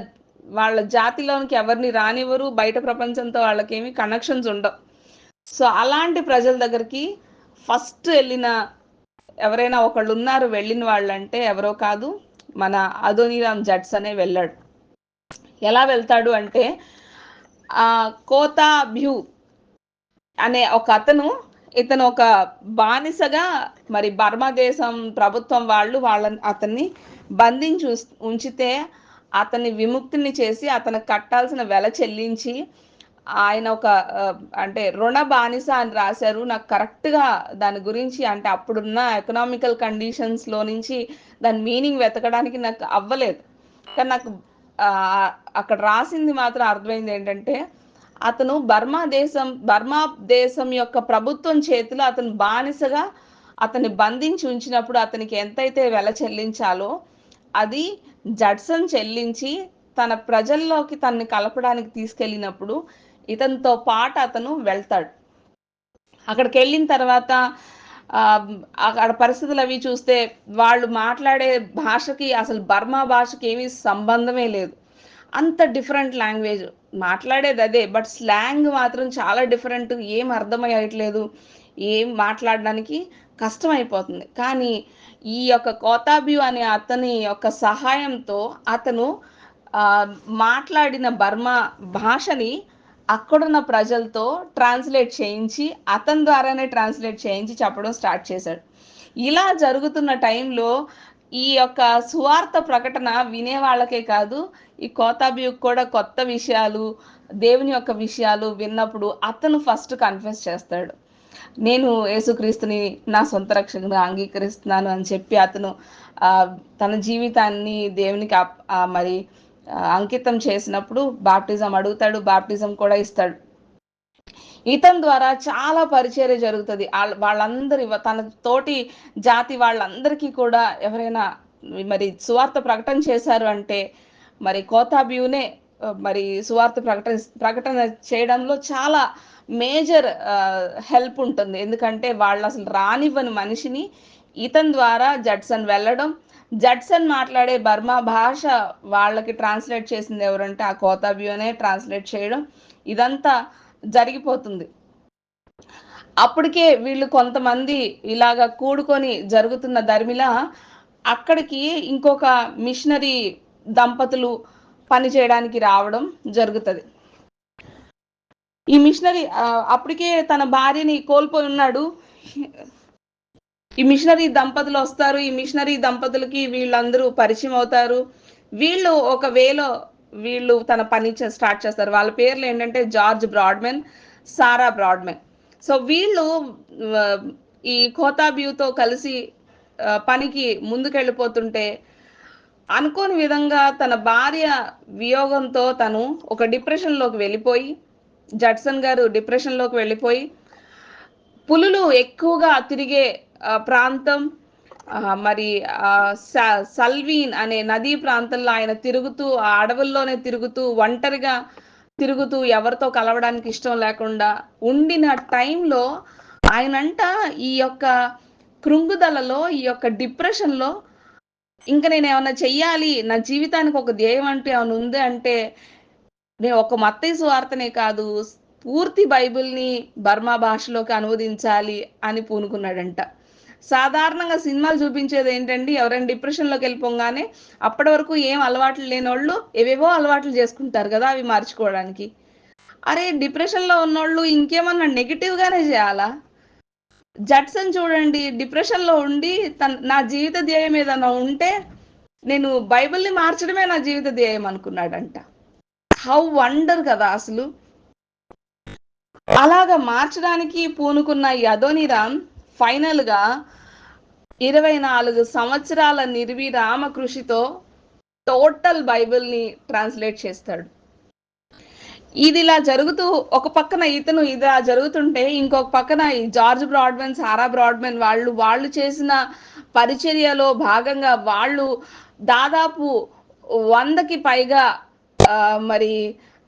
వాళ్ళ జాతిలోనికి ఎవరిని రానివ్వరు. బయట ప్రపంచంతో వాళ్ళకేమి కనెక్షన్స్ ఉండవు. సో, అలాంటి ప్రజల దగ్గరికి ఫస్ట్ ఎళ్ళిన ఎవరైనా ఒకళ్ళు ఉన్నారు వెళ్ళిన వాళ్ళంటే ఎవరో కాదు, మన అదోనీరామ్ జడ్సనే వెళ్ళాడు. ఎలా వెళ్తాడు అంటే కోతా బ్యూ అనే ఒక అతను, ఇతను ఒక బానిసగా మరి బర్మా దేశం ప్రభుత్వం అతన్ని బంధించి ఉంచితే అతన్ని విముక్తిని చేసి అతనికి కట్టాల్సిన వెల చెల్లించి ఆయన ఒక అంటే రుణ బానిస అని రాశారు. నాకు కరెక్ట్‌గా దాని గురించి అంటే అప్పుడున్న ఎకనామికల్ కండిషన్స్‌లో నుంచి దాని మీనింగ్ వెతకడానికి నాకు అవ్వలేదు. కానీ నాకు అక్కడ రాసింది మాత్రం అర్థమైంది ఏంటంటే, అతను బర్మా దేశం యొక్క ప్రభుత్వం చేతిలో అతను బానిసగా అతన్ని బంధించి ఉంచినప్పుడు అతనికి ఎంతైతే వెల చెల్లించాలో అది జడ్సన్ చెల్లించి తన ప్రజల్లోకి తనని కలపడానికి తీసుకెళ్ళినప్పుడు ఇతనితో పాటు అతను వెళ్తాడు. అక్కడికెళ్ళిన తర్వాత అక్కడ పరిస్థితులు అవి చూస్తే వాళ్ళు మాట్లాడే భాషకి అసలు బర్మా భాషకి ఏమీ సంబంధమే లేదు. అంత డిఫరెంట్ లాంగ్వేజ్. మాట్లాడేది అదే. బట్ స్లాంగ్ మాత్రం చాలా డిఫరెంట్. ఏం అర్థమయ్యట్లేదు. ఏం మాట్లాడడానికి కష్టమైపోతుంది. కానీ ఈ యొక్క కోతాబ్యూ అనే అతని యొక్క సహాయంతో అతను మాట్లాడిన బర్మా భాషని అక్కడున్న ప్రజలతో ట్రాన్స్‌లేట్ చేయించి, అతని ద్వారానే ట్రాన్స్‌లేట్ చేయించి చెప్పడం స్టార్ట్ చేశాడు. ఇలా జరుగుతున్న టైంలో ఈ యొక్క సువార్త ప్రకటన వినే వాళ్ళకే కాదు, ఈ కోతాబ్యూకి కూడా కొత్త విషయాలు, దేవుని యొక్క విషయాలు విన్నప్పుడు అతను ఫస్ట్ కన్ఫెస్ చేస్తాడు. నేను యేసుక్రీస్తుని నా సొంత రక్షకునిగా అంగీకరిస్తున్నాను అని చెప్పి అతను తన జీవితాన్ని దేవునికి మరి అంకితం చేసినప్పుడు బాప్టిజం అడుగుతాడు. బాప్టిజం కూడా ఇస్తాడు. ఇతని ద్వారా చాలా పరిచర్య జరుగుతుంది. వాళ్ళందరి తన తోటి జాతి వాళ్ళందరికీ కూడా ఎవరైనా మరి సువార్త ప్రకటన చేశారు అంటే మరి కోతాబ్యూనే మరి సువార్త ప్రకటన చేయడంలో చాలా మేజర్ హెల్ప్ ఉంటుంది. ఎందుకంటే వాళ్ళు అసలు రానివ్వని మనిషిని ఇతని ద్వారా జడ్సన్ వెళ్ళడం, జడ్సన్ మాట్లాడే బర్మా భాష వాళ్ళకి ట్రాన్స్లేట్ చేసింది ఎవరంటే ఆ కోతాబ్యూనే ట్రాన్స్లేట్ చేయడం, ఇదంతా జరిగిపోతుంది. అప్పటికే వీళ్ళు కొంతమంది ఇలాగ కూడుకొని జరుగుతున్న దరిమిలా అక్కడికి ఇంకొక మిషనరీ దంపతులు పని చేయడానికి రావడం జరుగుతుంది. ఈ మిషనరీ అప్పటికే తన భార్యని కోల్పోయి ఉన్నాడు. ఈ మిషనరీ దంపతులు వస్తారు. ఈ మిషనరీ దంపతులకి వీళ్ళందరూ పరిచయం అవుతారు. వీళ్ళు ఒక వేలో వీళ్ళు తన పని స్టార్ట్ చేస్తారు. వాళ్ళ పేర్లు ఏంటంటే జార్జ్ బ్రాడ్మెన్, సారా బ్రాడ్మెన్. సో వీళ్ళు ఈ కోతాబ్యూతో కలిసి పనికి ముందుకెళ్ళిపోతుంటే అనుకోని విధంగా తన భార్య వియోగంతో తను ఒక డిప్రెషన్లోకి వెళ్ళిపోయి, జడ్సన్ గారు డిప్రెషన్లోకి వెళ్ళిపోయి, పులులు ఎక్కువగా తిరిగే ప్రాంతం మరి సల్వీన్ అనే నదీ ప్రాంతంలో ఆయన తిరుగుతూ ఆ అడవుల్లోనే తిరుగుతూ ఒంటరిగా తిరుగుతూ ఎవరితో కలవడానికి ఇష్టం లేకుండా ఉండిన టైంలో ఆయనంట ఈ యొక్క కృంగుదలలో ఈ యొక్క డిప్రెషన్లో ఇంకా నేను ఏమన్నా చెయ్యాలి, నా జీవితానికి ఒక ధ్యేయం అంటే ఏమైనా ఉంది అంటే నేను ఒక మత్తయి సువార్తనే కాదు పూర్తి బైబిల్ని బర్మా భాషలోకి అనువదించాలి అని పూనుకున్నాడంట. సాధారణంగా సినిమాలు చూపించేది ఏంటండి, ఎవరైనా డిప్రెషన్లోకి వెళ్ళిపోగానే అప్పటి వరకు ఏం అలవాట్లు లేని వాళ్ళు ఏవేవో అలవాట్లు చేసుకుంటారు కదా అవి మార్చుకోవడానికి. అరే డిప్రెషన్లో ఉన్నోళ్ళు ఇంకేమన్నా నెగిటివ్గానే చేయాలా? జడ్సన్ చూడండి డిప్రెషన్లో ఉండి నా జీవిత ధ్యేయం ఏదైనా ఉంటే నేను బైబిల్ని మార్చడమే నా జీవిత ధ్యేయం అనుకున్నాడంట. హౌ వండర్ కదా అసలు. అలాగా మార్చడానికి పూనుకున్న ఈ అదోనీరామ్ ఫైనల్ గా 24 సంవత్సరాల నిర్విరామ కృషితో టోటల్ బైబిల్ని ట్రాన్స్లేట్ చేస్తాడు. ఇది ఇలా జరుగుతూ ఒక పక్కన ఇతను ఇలా జరుగుతుంటే ఇంకొక పక్కన ఈ జార్జ్ బ్రాడ్మెన్, సారా బ్రాడ్మెన్ వాళ్ళు చేసిన పరిచర్యలో భాగంగా వాళ్ళు దాదాపు 100కి పైగా మరి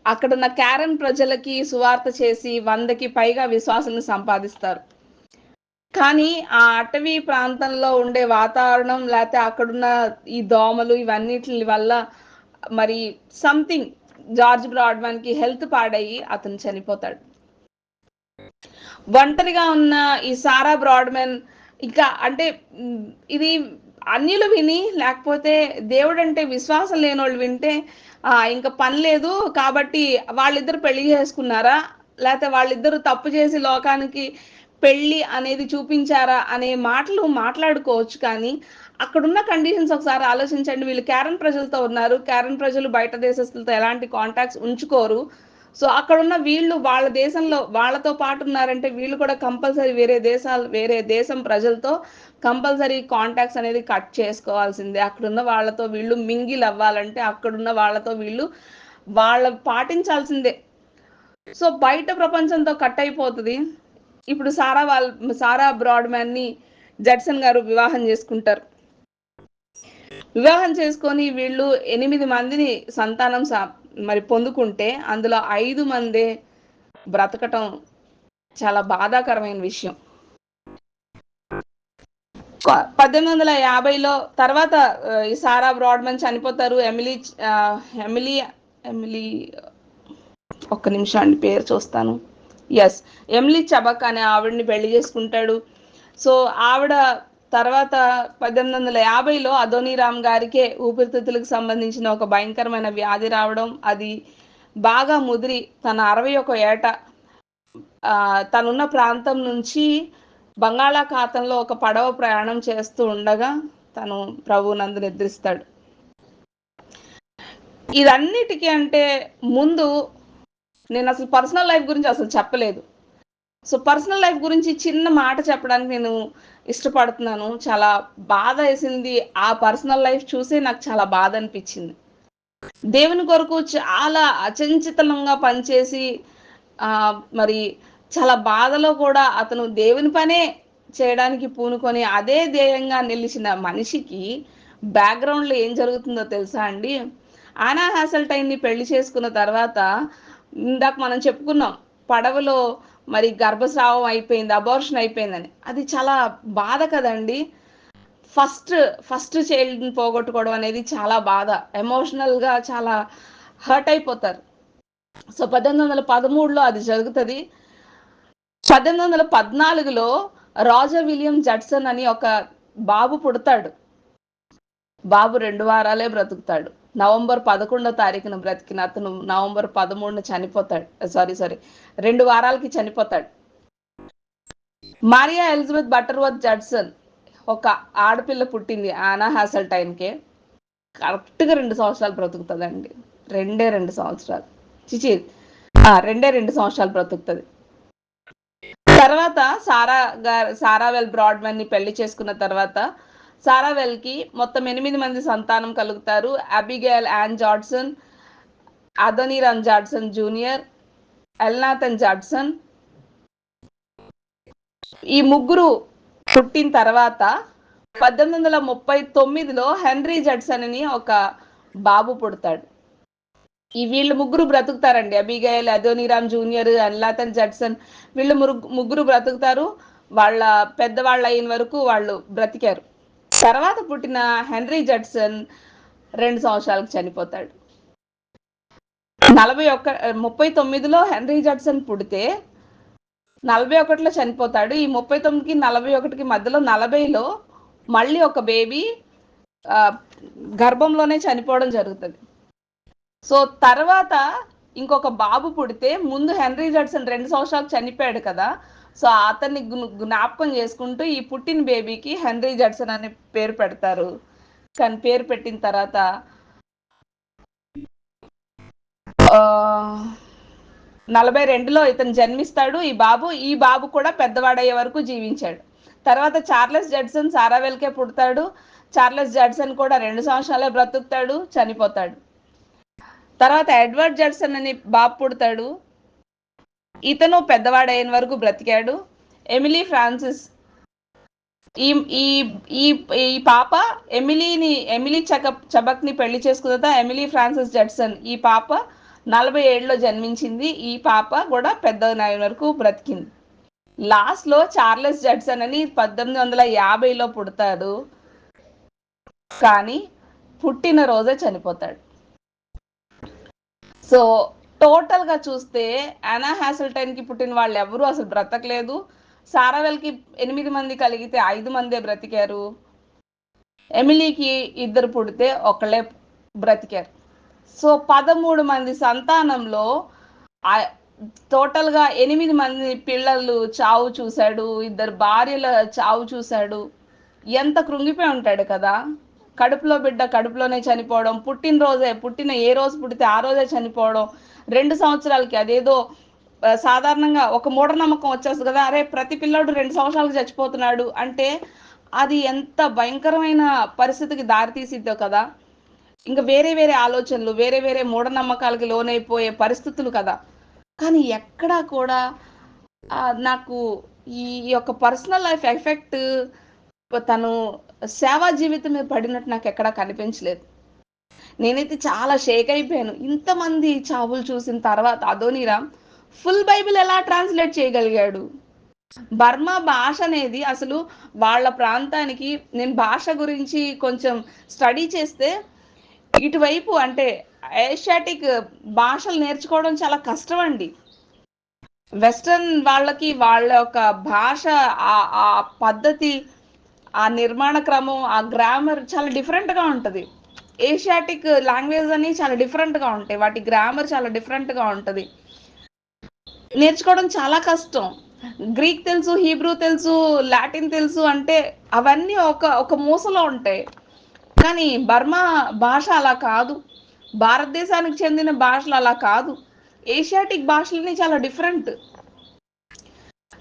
అక్కడున్న క్యారన్ ప్రజలకి సువార్త చేసి 100కి పైగా విశ్వాసాలను సంపాదిస్తారు. కానీ ఆ అటవీ ప్రాంతంలో ఉండే వాతావరణం లేకపోతే అక్కడున్న ఈ దోమలు ఇవన్నిటి వల్ల మరి సంథింగ్ జార్జ్ బ్రాడ్మెన్ కి హెల్త్ పాడయ్యి అతను చనిపోతాడు. ఒంటరిగా ఉన్న ఈ సారా బ్రాడ్మెన్ ఇంకా అంటే ఇది అన్యులు విని లేకపోతే దేవుడంటే విశ్వాసం లేనోళ్ళు వింటే ఇంక పని లేదు కాబట్టి వాళ్ళిద్దరు పెళ్లి చేసుకున్నారా లేకపోతే వాళ్ళిద్దరు తప్పు చేసి లోకానికి పెళ్లి అనేది చూపించారా అనే మాటలు మాట్లాడుకోవచ్చు కానీ అక్కడున్న కండిషన్స్ ఒకసారి ఆలోచించండి. వీళ్ళు క్యారన్ ప్రజలతో ఉన్నారు. క్యారన్ ప్రజలు బయట దేశస్తులతో ఎలాంటి కాంటాక్ట్స్ ఉంచుకోరు. సో అక్కడున్న వీళ్ళు వాళ్ళ దేశంలో వాళ్ళతో పాటు ఉన్నారంటే వీళ్ళు కూడా కంపల్సరీ వేరే దేశం ప్రజలతో కంపల్సరీ కాంటాక్ట్స్ అనేది కట్ చేసుకోవాల్సిందే. అక్కడున్న వాళ్ళతో వీళ్ళు మింగిల్ అవ్వాలంటే అక్కడున్న వాళ్ళతో వీళ్ళు పాటించాల్సిందే. సో బయట ప్రపంచంతో కట్ అయిపోతుంది. ఇప్పుడు సారా బ్రాడ్‌మ్యాన్ ని జడ్సన్ గారు వివాహం చేసుకుంటారు. వివాహం చేసుకొని వీళ్ళు 8 మందిని సంతానం మరి పొందుకుంటే అందులో 5 మందే బ్రతకటం చాలా బాధాకరమైన విషయం. 1850లో తర్వాత ఈ సారా బ్రాడ్‌మ్యాన్ చనిపోతారు. ఎమిలీ ఎమిలీ ఒక్క నిమిషం అండి పేరు చూస్తాను. ఎమిలీ చబక్ అనే ఆవిడని పెళ్లి చేసుకుంటాడు. సో ఆవిడ తర్వాత 1850లో అదోనీరామ్ గారికే ఊపిరితిత్తులకు సంబంధించిన ఒక భయంకరమైన వ్యాధి రావడం, అది బాగా ముదిరి తన 61 ఏట తనున్న ప్రాంతం నుంచి బంగాళాఖాతంలో ఒక పడవ ప్రయాణం చేస్తూ ఉండగా తను ప్రభువునందు నిద్రిస్తాడు. ఇదన్నిటికీ అంటే ముందు నేను అసలు పర్సనల్ లైఫ్ గురించి అసలు చెప్పలేదు. సో పర్సనల్ లైఫ్ గురించి చిన్న మాట చెప్పడానికి నేను ఇష్టపడుతున్నాను. చాలా బాధ వేసింది. ఆ పర్సనల్ లైఫ్ చూసే నాకు చాలా బాధ అనిపించింది. దేవుని కొరకు చాలా అచంచితంగా పనిచేసి మరి చాలా బాధలో కూడా అతను దేవుని పనే చేయడానికి పూనుకొని అదే ధ్యేయంగా నిలిచిన మనిషికి బ్యాక్గ్రౌండ్లో ఏం జరుగుతుందో తెలుసా అండి? ఆనా హాసెల్టైన్ని పెళ్లి చేసుకున్న తర్వాత ఇందాక మనం చెప్పుకున్నాం పడవలో మరి గర్భస్రావం అయిపోయింది, అబార్షన్ అయిపోయిందని. అది చాలా బాధ కదండి. ఫస్ట్ చైల్డ్ని పోగొట్టుకోవడం అనేది చాలా బాధ. ఎమోషనల్గా చాలా హర్ట్ అయిపోతారు. సో 1813లో అది జరుగుతుంది. 1814లో రాజర్ విలియం జడ్సన్ అని ఒక బాబు పుడతాడు. బాబు 2 వారాలే బ్రతుకుతాడు. నవంబర్ 11వ తారీఖున బ్రతికిన అతను నవంబర్ 13న చనిపోతాడు. సారీ 2 వారాలకి చనిపోతాడు. మారియా ఎలిజబెత్ బటర్వర్త్ జడ్సన్ ఒక ఆడపిల్ల పుట్టింది ఆనా హాసెల్టైన్కే. కరెక్ట్గా 2 సంవత్సరాలు బ్రతుకుతుందండి. 2 సంవత్సరాలు చిచి 2 సంవత్సరాలు బ్రతుకుతుంది. తర్వాత సారావెల్ బ్రాడ్‌మ్యాన్ ని పెళ్లి చేసుకున్న తర్వాత సారావెల్కి మొత్తం 8 మంది సంతానం కలుగుతారు. Abigail Ann Judson, Adoniram Judson Junior, Elnathan Judson. ఈ ముగ్గురు పుట్టిన తర్వాత 1839లో హెన్రీ జడ్సన్ అని ఒక బాబు పుడతాడు. వీళ్ళు ముగ్గురు బ్రతుకుతారండి. అబిగైల్, అదోనీరామ్ జూనియర్, ఎల్నాథన్ జడ్సన్ వీళ్ళు ముగ్గురు బ్రతుకుతారు. వాళ్ళ పెద్దవాళ్ళు అయిన వరకు వాళ్ళు బ్రతికారు. తర్వాత పుట్టిన హెన్రీ జడ్సన్ 2 సంవత్సరాలకు చనిపోతాడు. 39లో హెన్రీ జడ్సన్ పుడితే 41లో చనిపోతాడు. ఈ 39కి 41కి మధ్యలో 40లో మళ్ళీ ఒక బేబీ గర్భంలోనే చనిపోవడం జరుగుతుంది. సో తర్వాత ఇంకొక బాబు పుడితే ముందు హెన్రీ జడ్సన్ 2 సంవత్సరాలకు చనిపోయాడు కదా. సో అతన్ని జ్ఞాపకం చేసుకుంటూ ఈ పుట్టిన బేబీకి హెన్రీ జడ్సన్ అనే పేరు పెడతారు. కానీ పేరు పెట్టిన తర్వాత 42లో ఇతను జన్మిస్తాడు. ఈ బాబు కూడా పెద్దవాడయ్యే వరకు జీవించాడు. తర్వాత చార్లెస్ జడ్సన్ సారావెల్కే పుడతాడు. చార్లెస్ జడ్సన్ కూడా 2 సంవత్సరాలే బ్రతుకుతాడు, చనిపోతాడు. తర్వాత ఎడ్వర్డ్ జడ్సన్ అని బాబు పుడతాడు. ఇతను పెద్దవాడైన వరకు బ్రతికాడు. ఎమిలీ ఫ్రాన్సిస్ ఈ పాప ఎమిలీ చబక్ ని పెళ్లి చేసుకున్న ఎమిలీ ఫ్రాన్సిస్ జడ్సన్ ఈ పాప 47లో జన్మించింది. ఈ పాప కూడా పెద్ద వరకు బ్రతికింది. లాస్ట్ లో చార్లెస్ జడ్సన్ అని 1850లో పుడతాడు. కానీ పుట్టిన రోజే చనిపోతాడు. సో టోటల్ గా చూస్తే ఆనా హాసెల్టైన్ కి పుట్టిన వాళ్ళు ఎవరు అసలు బ్రతకలేదు. సారావెల్కి 8 మంది కలిగితే 5 మందే బ్రతికారు. ఎమిలీకి 2 పుడితే ఒకళ్ళే బ్రతికారు. సో 13 మంది సంతానంలో టోటల్గా 8 మంది పిల్లలు చావు చూశాడు, 2 భార్యల చావు చూశాడు. ఎంత కృంగిపోయి ఉంటాడు కదా. కడుపులో బిడ్డ కడుపులోనే చనిపోవడం, పుట్టిన ఏ రోజు పుడితే ఆ రోజే చనిపోవడం, 2 సంవత్సరాలకి అదేదో సాధారణంగా ఒక మూఢనమ్మకం వచ్చేస్తుంది కదా, అరే ప్రతి పిల్లోడు 2 సంవత్సరాలకు చచ్చిపోతున్నాడు అంటే అది ఎంత భయంకరమైన పరిస్థితికి దారితీసిద్దో కదా. ఇంకా వేరే వేరే ఆలోచనలు, వేరే వేరే మూఢనమ్మకాలకి లోనైపోయే పరిస్థితులు కదా. కానీ ఎక్కడా కూడా నాకు ఈ యొక్క పర్సనల్ లైఫ్ ఎఫెక్ట్ తను సేవా జీవితం మీద పడినట్టు నాకు ఎక్కడా కనిపించలేదు. నేనైతే చాలా షేక్ అయిపోయాను. ఇంతమంది చావులు చూసిన తర్వాత అదోనీరామ్ ఫుల్ బైబిల్ ఎలా ట్రాన్స్లేట్ చేయగలిగాడు? బర్మా భాష అనేది అసలు వాళ్ళ ప్రాంతానికి, నేను భాష గురించి కొంచెం స్టడీ చేస్తే ఇటువైపు అంటే ఏషియాటిక్ భాషలు నేర్చుకోవడం చాలా కష్టం అండి. వెస్టర్న్ వాళ్ళకి వాళ్ళ యొక్క భాష, ఆ పద్ధతి, ఆ నిర్మాణ క్రమం, ఆ గ్రామర్ చాలా డిఫరెంట్గా ఉంటుంది. ఏషియాటిక్ లాంగ్వేజ్ అని చాలా డిఫరెంట్గా ఉంటాయి, వాటి గ్రామర్ చాలా డిఫరెంట్గా ఉంటుంది, నేర్చుకోవడం చాలా కష్టం. గ్రీక్ తెలుసు, హీబ్రూ తెలుసు, లాటిన్ తెలుసు అంటే అవన్నీ ఒక మూసలో ఉంటాయి. కానీ బర్మా భాష అలా కాదు, భారతదేశానికి చెందిన భాషలు అలా కాదు, ఏషియాటిక్ భాషలని చాలా డిఫరెంట్.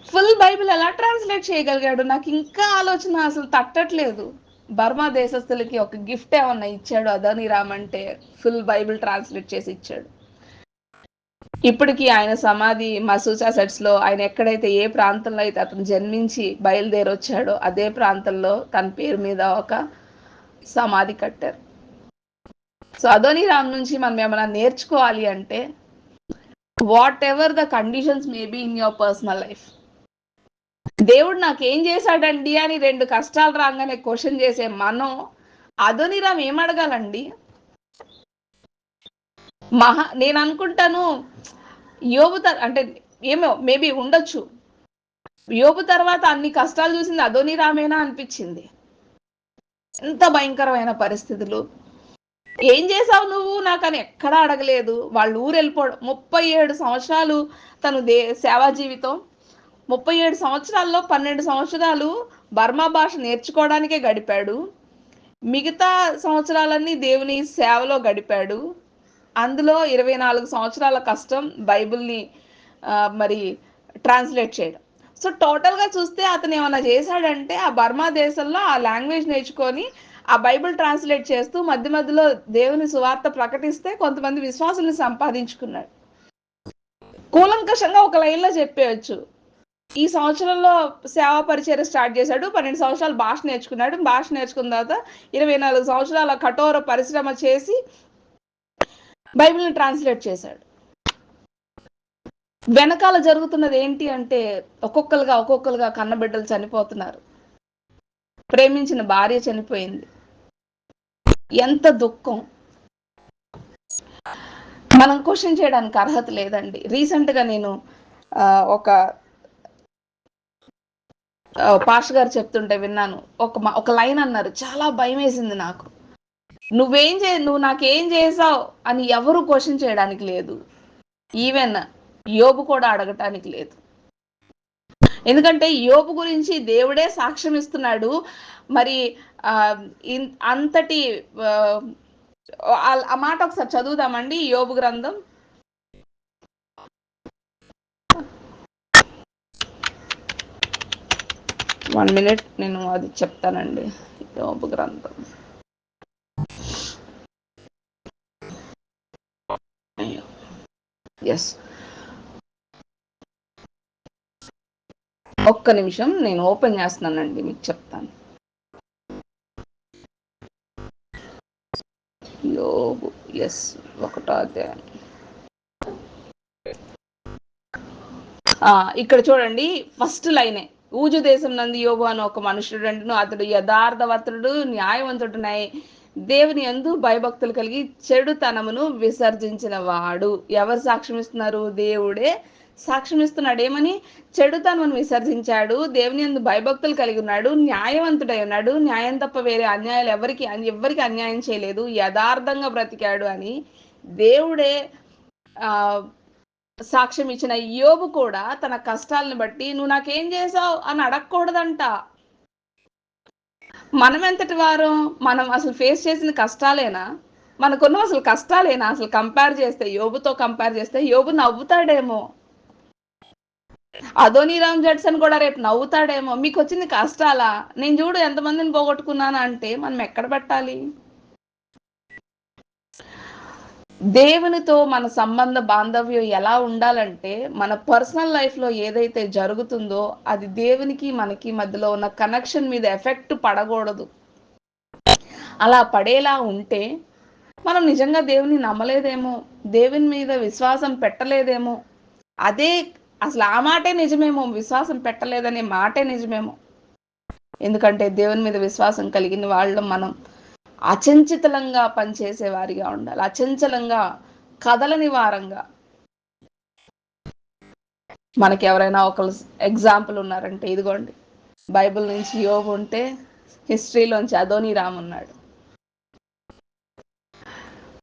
ఫుల్ బైబిల్ ఎలా ట్రాన్స్లేట్ చేయగలిగాడు? నాకు ఇంకా ఆలోచన అసలు తట్టట్లేదు. బర్మా దేశస్తులకి ఒక గిఫ్ట్ ఏమన్నా ఇచ్చాడు అదోనీరామ్ అంటే ఫుల్ బైబిల్ ట్రాన్స్లేట్ చేసి ఇచ్చాడు. ఇప్పటికీ ఆయన సమాధి మసూచాసెట్స్ లో, ఆయన ఎక్కడైతే ఏ ప్రాంతంలో అయితే అతను జన్మించి బయలుదేరి వచ్చాడో అదే ప్రాంతంలో తన పేరు మీద ఒక సమాధి కట్టారు. సో అదోనీరామ్ నుంచి మనం ఏమైనా నేర్చుకోవాలి అంటే, whatever the conditions may be in your personal life, దేవుడు నాకేం చేశాడండి అని 2 కష్టాలు రాగానే క్వశ్చన్ చేసే మనం అదోనీరామ్ ఏం అడగాలండి? నేను అనుకుంటాను యోబు అంటే ఏమో మేబీ ఉండొచ్చు, యోబు తర్వాత అన్ని కష్టాలు చూసింది అదోనీరామేనా అనిపించింది. ఎంత భయంకరమైన పరిస్థితులు. ఏం చేసావు నువ్వు నాకని ఎక్కడా అడగలేదు. వాళ్ళు ఊరు వెళ్ళిపోవడం, 37 సంవత్సరాలు తను సేవా జీవితం, 37 సంవత్సరాల్లో 12 సంవత్సరాలు బర్మా భాష నేర్చుకోవడానికే గడిపాడు, మిగతా సంవత్సరాలన్నీ దేవుని సేవలో గడిపాడు. అందులో 24 సంవత్సరాల కష్టం బైబిల్ని మరి ట్రాన్స్లేట్ చేయడం. సో టోటల్గా చూస్తే అతను ఏమైనా చేశాడంటే ఆ బర్మా దేశంలో ఆ లాంగ్వేజ్ నేర్చుకొని ఆ బైబిల్ ట్రాన్స్లేట్ చేస్తూ మధ్య మధ్యలో దేవుని సువార్త ప్రకటిస్తే కొంతమంది విశ్వాసుల్ని సంపాదించుకున్నాడు. కూలంకషంగా ఒక లైన్లో చెప్పేయచ్చు, ఈ సంవత్సరంలో సేవా పరిచయం స్టార్ట్ చేశాడు, 12 సంవత్సరాలు భాష నేర్చుకున్నాడు, భాష నేర్చుకున్న తర్వాత 24 సంవత్సరాల కఠోర పరిశ్రమ చేసి బైబిల్ని ట్రాన్స్లేట్ చేశాడు. వెనకాల జరుగుతున్నది ఏంటి అంటే ఒక్కొక్కరుగా కన్నబిడ్డలు చనిపోతున్నారు, ప్రేమించిన భార్య చనిపోయింది, ఎంత దుఃఖం. మనం క్వశ్చన్ చేయడానికి అర్హత లేదండి. రీసెంట్గా నేను ఒక పాష గారు చెప్తుంటే విన్నాను, ఒక లైన్ అన్నారు, చాలా భయం వేసింది నాకు. నువ్వు నాకేం చేసావు అని ఎవరు క్వశ్చన్ చేయడానికి లేదు, ఈవెన్ యోబు కూడా అడగటానికి లేదు. ఎందుకంటే యోబు గురించి దేవుడే సాక్ష్యం ఇస్తున్నాడు. మరి అంతటి ఆ మాట ఒకసారి చదువుదామండి, యోబు గ్రంథం 1 minute, నేను అది చెప్తానండి. యోబు గ్రంథం ఒక్క నిమిషం నేను ఓపెన్ చేస్తున్నానండి, మీకు చెప్తాను. యోబు 1వ అధ్యాయం. ఇక్కడ చూడండి, ఫస్ట్ లైనే, ఊజు దేశం నందు యోబు అని ఒక మనుషుడు, అతడు యథార్థవంతుడు, న్యాయవంతుడునై దేవుని యందు భయభక్తులు కలిగి చెడుతనమును విసర్జించిన వాడు. ఎవరు సాక్ష్యం ఇస్తున్నారు? దేవుడే సాక్ష్యం ఇస్తున్నాడు ఏమని? చెడుతనం విసర్జించాడు, దేవుని యందు భయభక్తులు కలిగి ఉన్నాడు, న్యాయవంతుడై ఉన్నాడు, న్యాయం తప్ప వేరే అన్యాయాలు ఎవ్వరికి అన్యాయం చేయలేదు, యథార్థంగా బ్రతికాడు అని దేవుడే సాక్ష్యం ఇచ్చిన యోబు కూడా తన కష్టాలను బట్టి నువ్వు నాకేం చేసావు అని అడగకూడదంట. మనం ఎంతటి వారం? మనం అసలు ఫేస్ చేసిన కష్టాలేనా? మనకున్న అసలు కష్టాలేనా? అసలు కంపేర్ చేస్తే, యోబుతో కంపేర్ చేస్తే యోబు నవ్వుతాడేమో, అదోనీరామ్ జడ్సన్ కూడా రేపు నవ్వుతాడేమో. మీకు వచ్చింది కష్టాలా? నేను చూడు ఎంతమందిని పోగొట్టుకున్నాను అంటే మనం ఎక్కడ పెట్టాలి? దేవునితో మన సంబంధ బాంధవ్యం ఎలా ఉండాలంటే, మన పర్సనల్ లైఫ్లో ఏదైతే జరుగుతుందో అది దేవునికి మనకి మధ్యలో ఉన్న కనెక్షన్ మీద ఎఫెక్ట్ పడకూడదు. అలా పడేలా ఉంటే మనం నిజంగా దేవుని నమ్మలేదేమో, దేవుని మీద విశ్వాసం పెట్టలేదేమో. అదే అసలు ఆ మాటే నిజమేమో, విశ్వాసం పెట్టలేదనే మాటే నిజమేమో. ఎందుకంటే దేవుని మీద విశ్వాసం కలిగిన వాళ్ళం మనం అచంచలంగా పనిచేసే వారిగా ఉండాలి, అచంచలంగా కదలని వారంగా. మనకి ఎవరైనా ఒకరు ఎగ్జాంపుల్ ఉన్నారంటే ఇదిగోండి, బైబిల్ నుంచి యోబు ఉంటే హిస్టరీలోంచి అదోనీరామ్ ఉన్నాడు.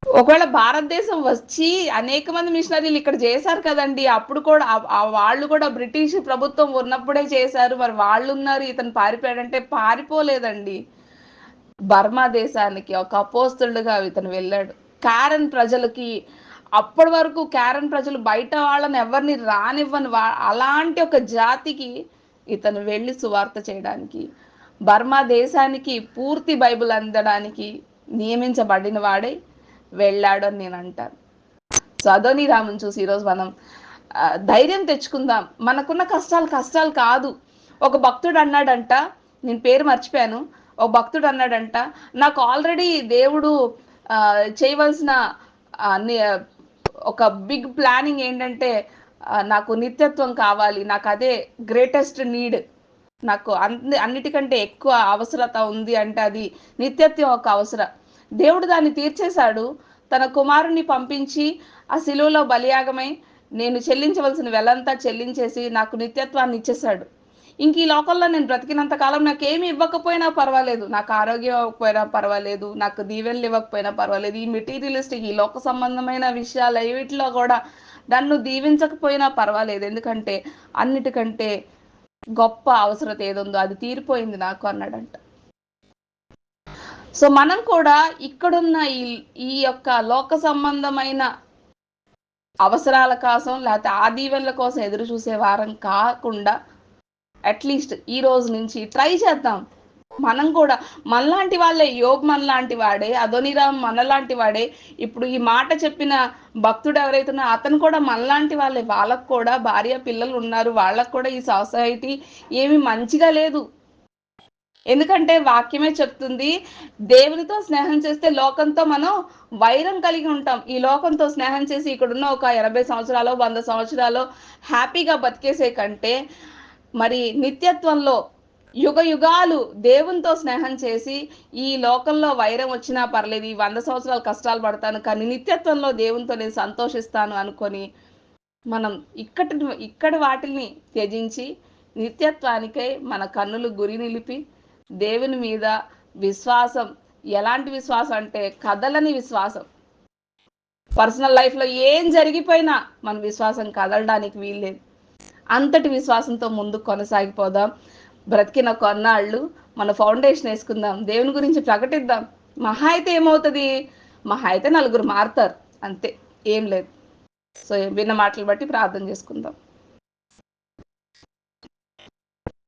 ఒకవేళ భారతదేశం వచ్చి అనేక మంది మిషనరీలు ఇక్కడ చేశారు కదండి, అప్పుడు కూడా వాళ్ళు కూడా బ్రిటిష్ ప్రభుత్వం ఉన్నప్పుడే చేశారు. మరి వాళ్ళు ఉన్నారు, ఇతను పారిపోయాడంటే పారిపోలేదండి. బర్మా దేశానికి ఒక అపోస్తలుడుగా ఇతను వెళ్ళాడు. కారన్ ప్రజలకి, అప్పటి వరకు కారన్ ప్రజలు బయట వాళ్ళని ఎవరిని రానివ్వని అలాంటి ఒక జాతికి ఇతను వెళ్ళి సువార్త చేయడానికి, బర్మా దేశానికి పూర్తి బైబిల్ అందడానికి నియమించబడిన వాడే వెళ్ళాడు అని నేను అంటాను. సో అదోనీరాముని చూసి ఈరోజు మనం ధైర్యం తెచ్చుకుందాం. మనకున్న కష్టాలు కాదు. ఒక భక్తుడు అన్నాడంట, నేను పేరు మర్చిపోయాను, ఒక భక్తుడు అన్నాడంట, నాకు ఆల్రెడీ దేవుడు చేయవలసిన ఒక బిగ్ ప్లానింగ్ ఏంటంటే నాకు నిత్యత్వం కావాలి, నాకు అదే గ్రేటెస్ట్ నీడ్, నాకు అన్నిటికంటే ఎక్కువ అవసరత ఉంది అంటే అది నిత్యత్వం ఒక అవసరం. దేవుడు దాన్ని తీర్చేశాడు. తన కుమారుణ్ణి పంపించి ఆ శిలువలో బలియాగమై నేను చెల్లించవలసిన వెలంతా చెల్లించేసి నాకు నిత్యత్వాన్ని ఇచ్చేశాడు. ఇంక ఈ లోకంలో నేను బ్రతికినంత కాలం నాకేమి ఇవ్వకపోయినా పర్వాలేదు, నాకు ఆరోగ్యం ఇవ్వకపోయినా పర్వాలేదు, నాకు దీవెనలు ఇవ్వకపోయినా పర్వాలేదు, ఈ మెటీరియలిస్టిక్ ఈ లోక సంబంధమైన విషయాలు వీటిలో కూడా నన్ను దీవించకపోయినా పర్వాలేదు, ఎందుకంటే అన్నిటికంటే గొప్ప అవసరత ఏదుందో అది తీరిపోయింది నాకు అన్నాడంట. సో మనం కూడా ఇక్కడున్న ఈ యొక్క లోక సంబంధమైన అవసరాల కోసం లేకపోతే ఆ దీవెనల కోసం ఎదురు చూసే వారం కాకుండా అట్లీస్ట్ ఈ రోజు నుంచి ట్రై చేద్దాం. మనం కూడా మనలాంటి వాళ్ళే, యోబ్ మనలాంటి వాడే, అదోనీరామ్ మనలాంటి వాడే, ఇప్పుడు ఈ మాట చెప్పిన భక్తుడు ఎవరైతే ఉన్నారో అతను కూడా మనలాంటి వాళ్ళే. వాళ్ళకు కూడా భార్య పిల్లలు ఉన్నారు, వాళ్ళకు కూడా ఈ సొసైటీ ఏమి మంచిగా లేదు. ఎందుకంటే వాక్యమే చెప్తుంది, దేవునితో స్నేహం చేస్తే లోకంతో మనం వైరం కలిగి ఉంటాం. ఈ లోకంతో స్నేహం చేసి ఇక్కడున్న ఒక 80 సంవత్సరాలు 100 సంవత్సరాలు హ్యాపీగా బతికేసే కంటే మరి నిత్యత్వంలో యుగ యుగాలు దేవునితో స్నేహం చేసి ఈ లోకంలో వైరం వచ్చినా పర్లేదు, ఈ 100 సంవత్సరాలు కష్టాలు పడతాను కానీ నిత్యత్వంలో దేవునితో నేను సంతోషిస్తాను అనుకొని మనం ఇక్కడి వాటిని త్యజించి నిత్యత్వానికై మన కన్నులు గురి నిలిపి దేవుని మీద విశ్వాసం, ఎలాంటి విశ్వాసం అంటే కదలని విశ్వాసం. పర్సనల్ లైఫ్లో ఏం జరిగిపోయినా మన విశ్వాసం కదలడానికి వీల్లేదు. అంతటి విశ్వాసంతో ముందుకు కొనసాగిపోదాం. బ్రతికిన కొన్నాళ్ళు మన ఫౌండేషన్ వేసుకుందాం, దేవుని గురించి ప్రకటిద్దాం. మహా అయితే ఏమవుతుంది? మహా అయితే నలుగురు మారుతారు, అంతే, ఏం లేదు. సో విన్న మాటలు బట్టి ప్రార్థన చేసుకుందాం.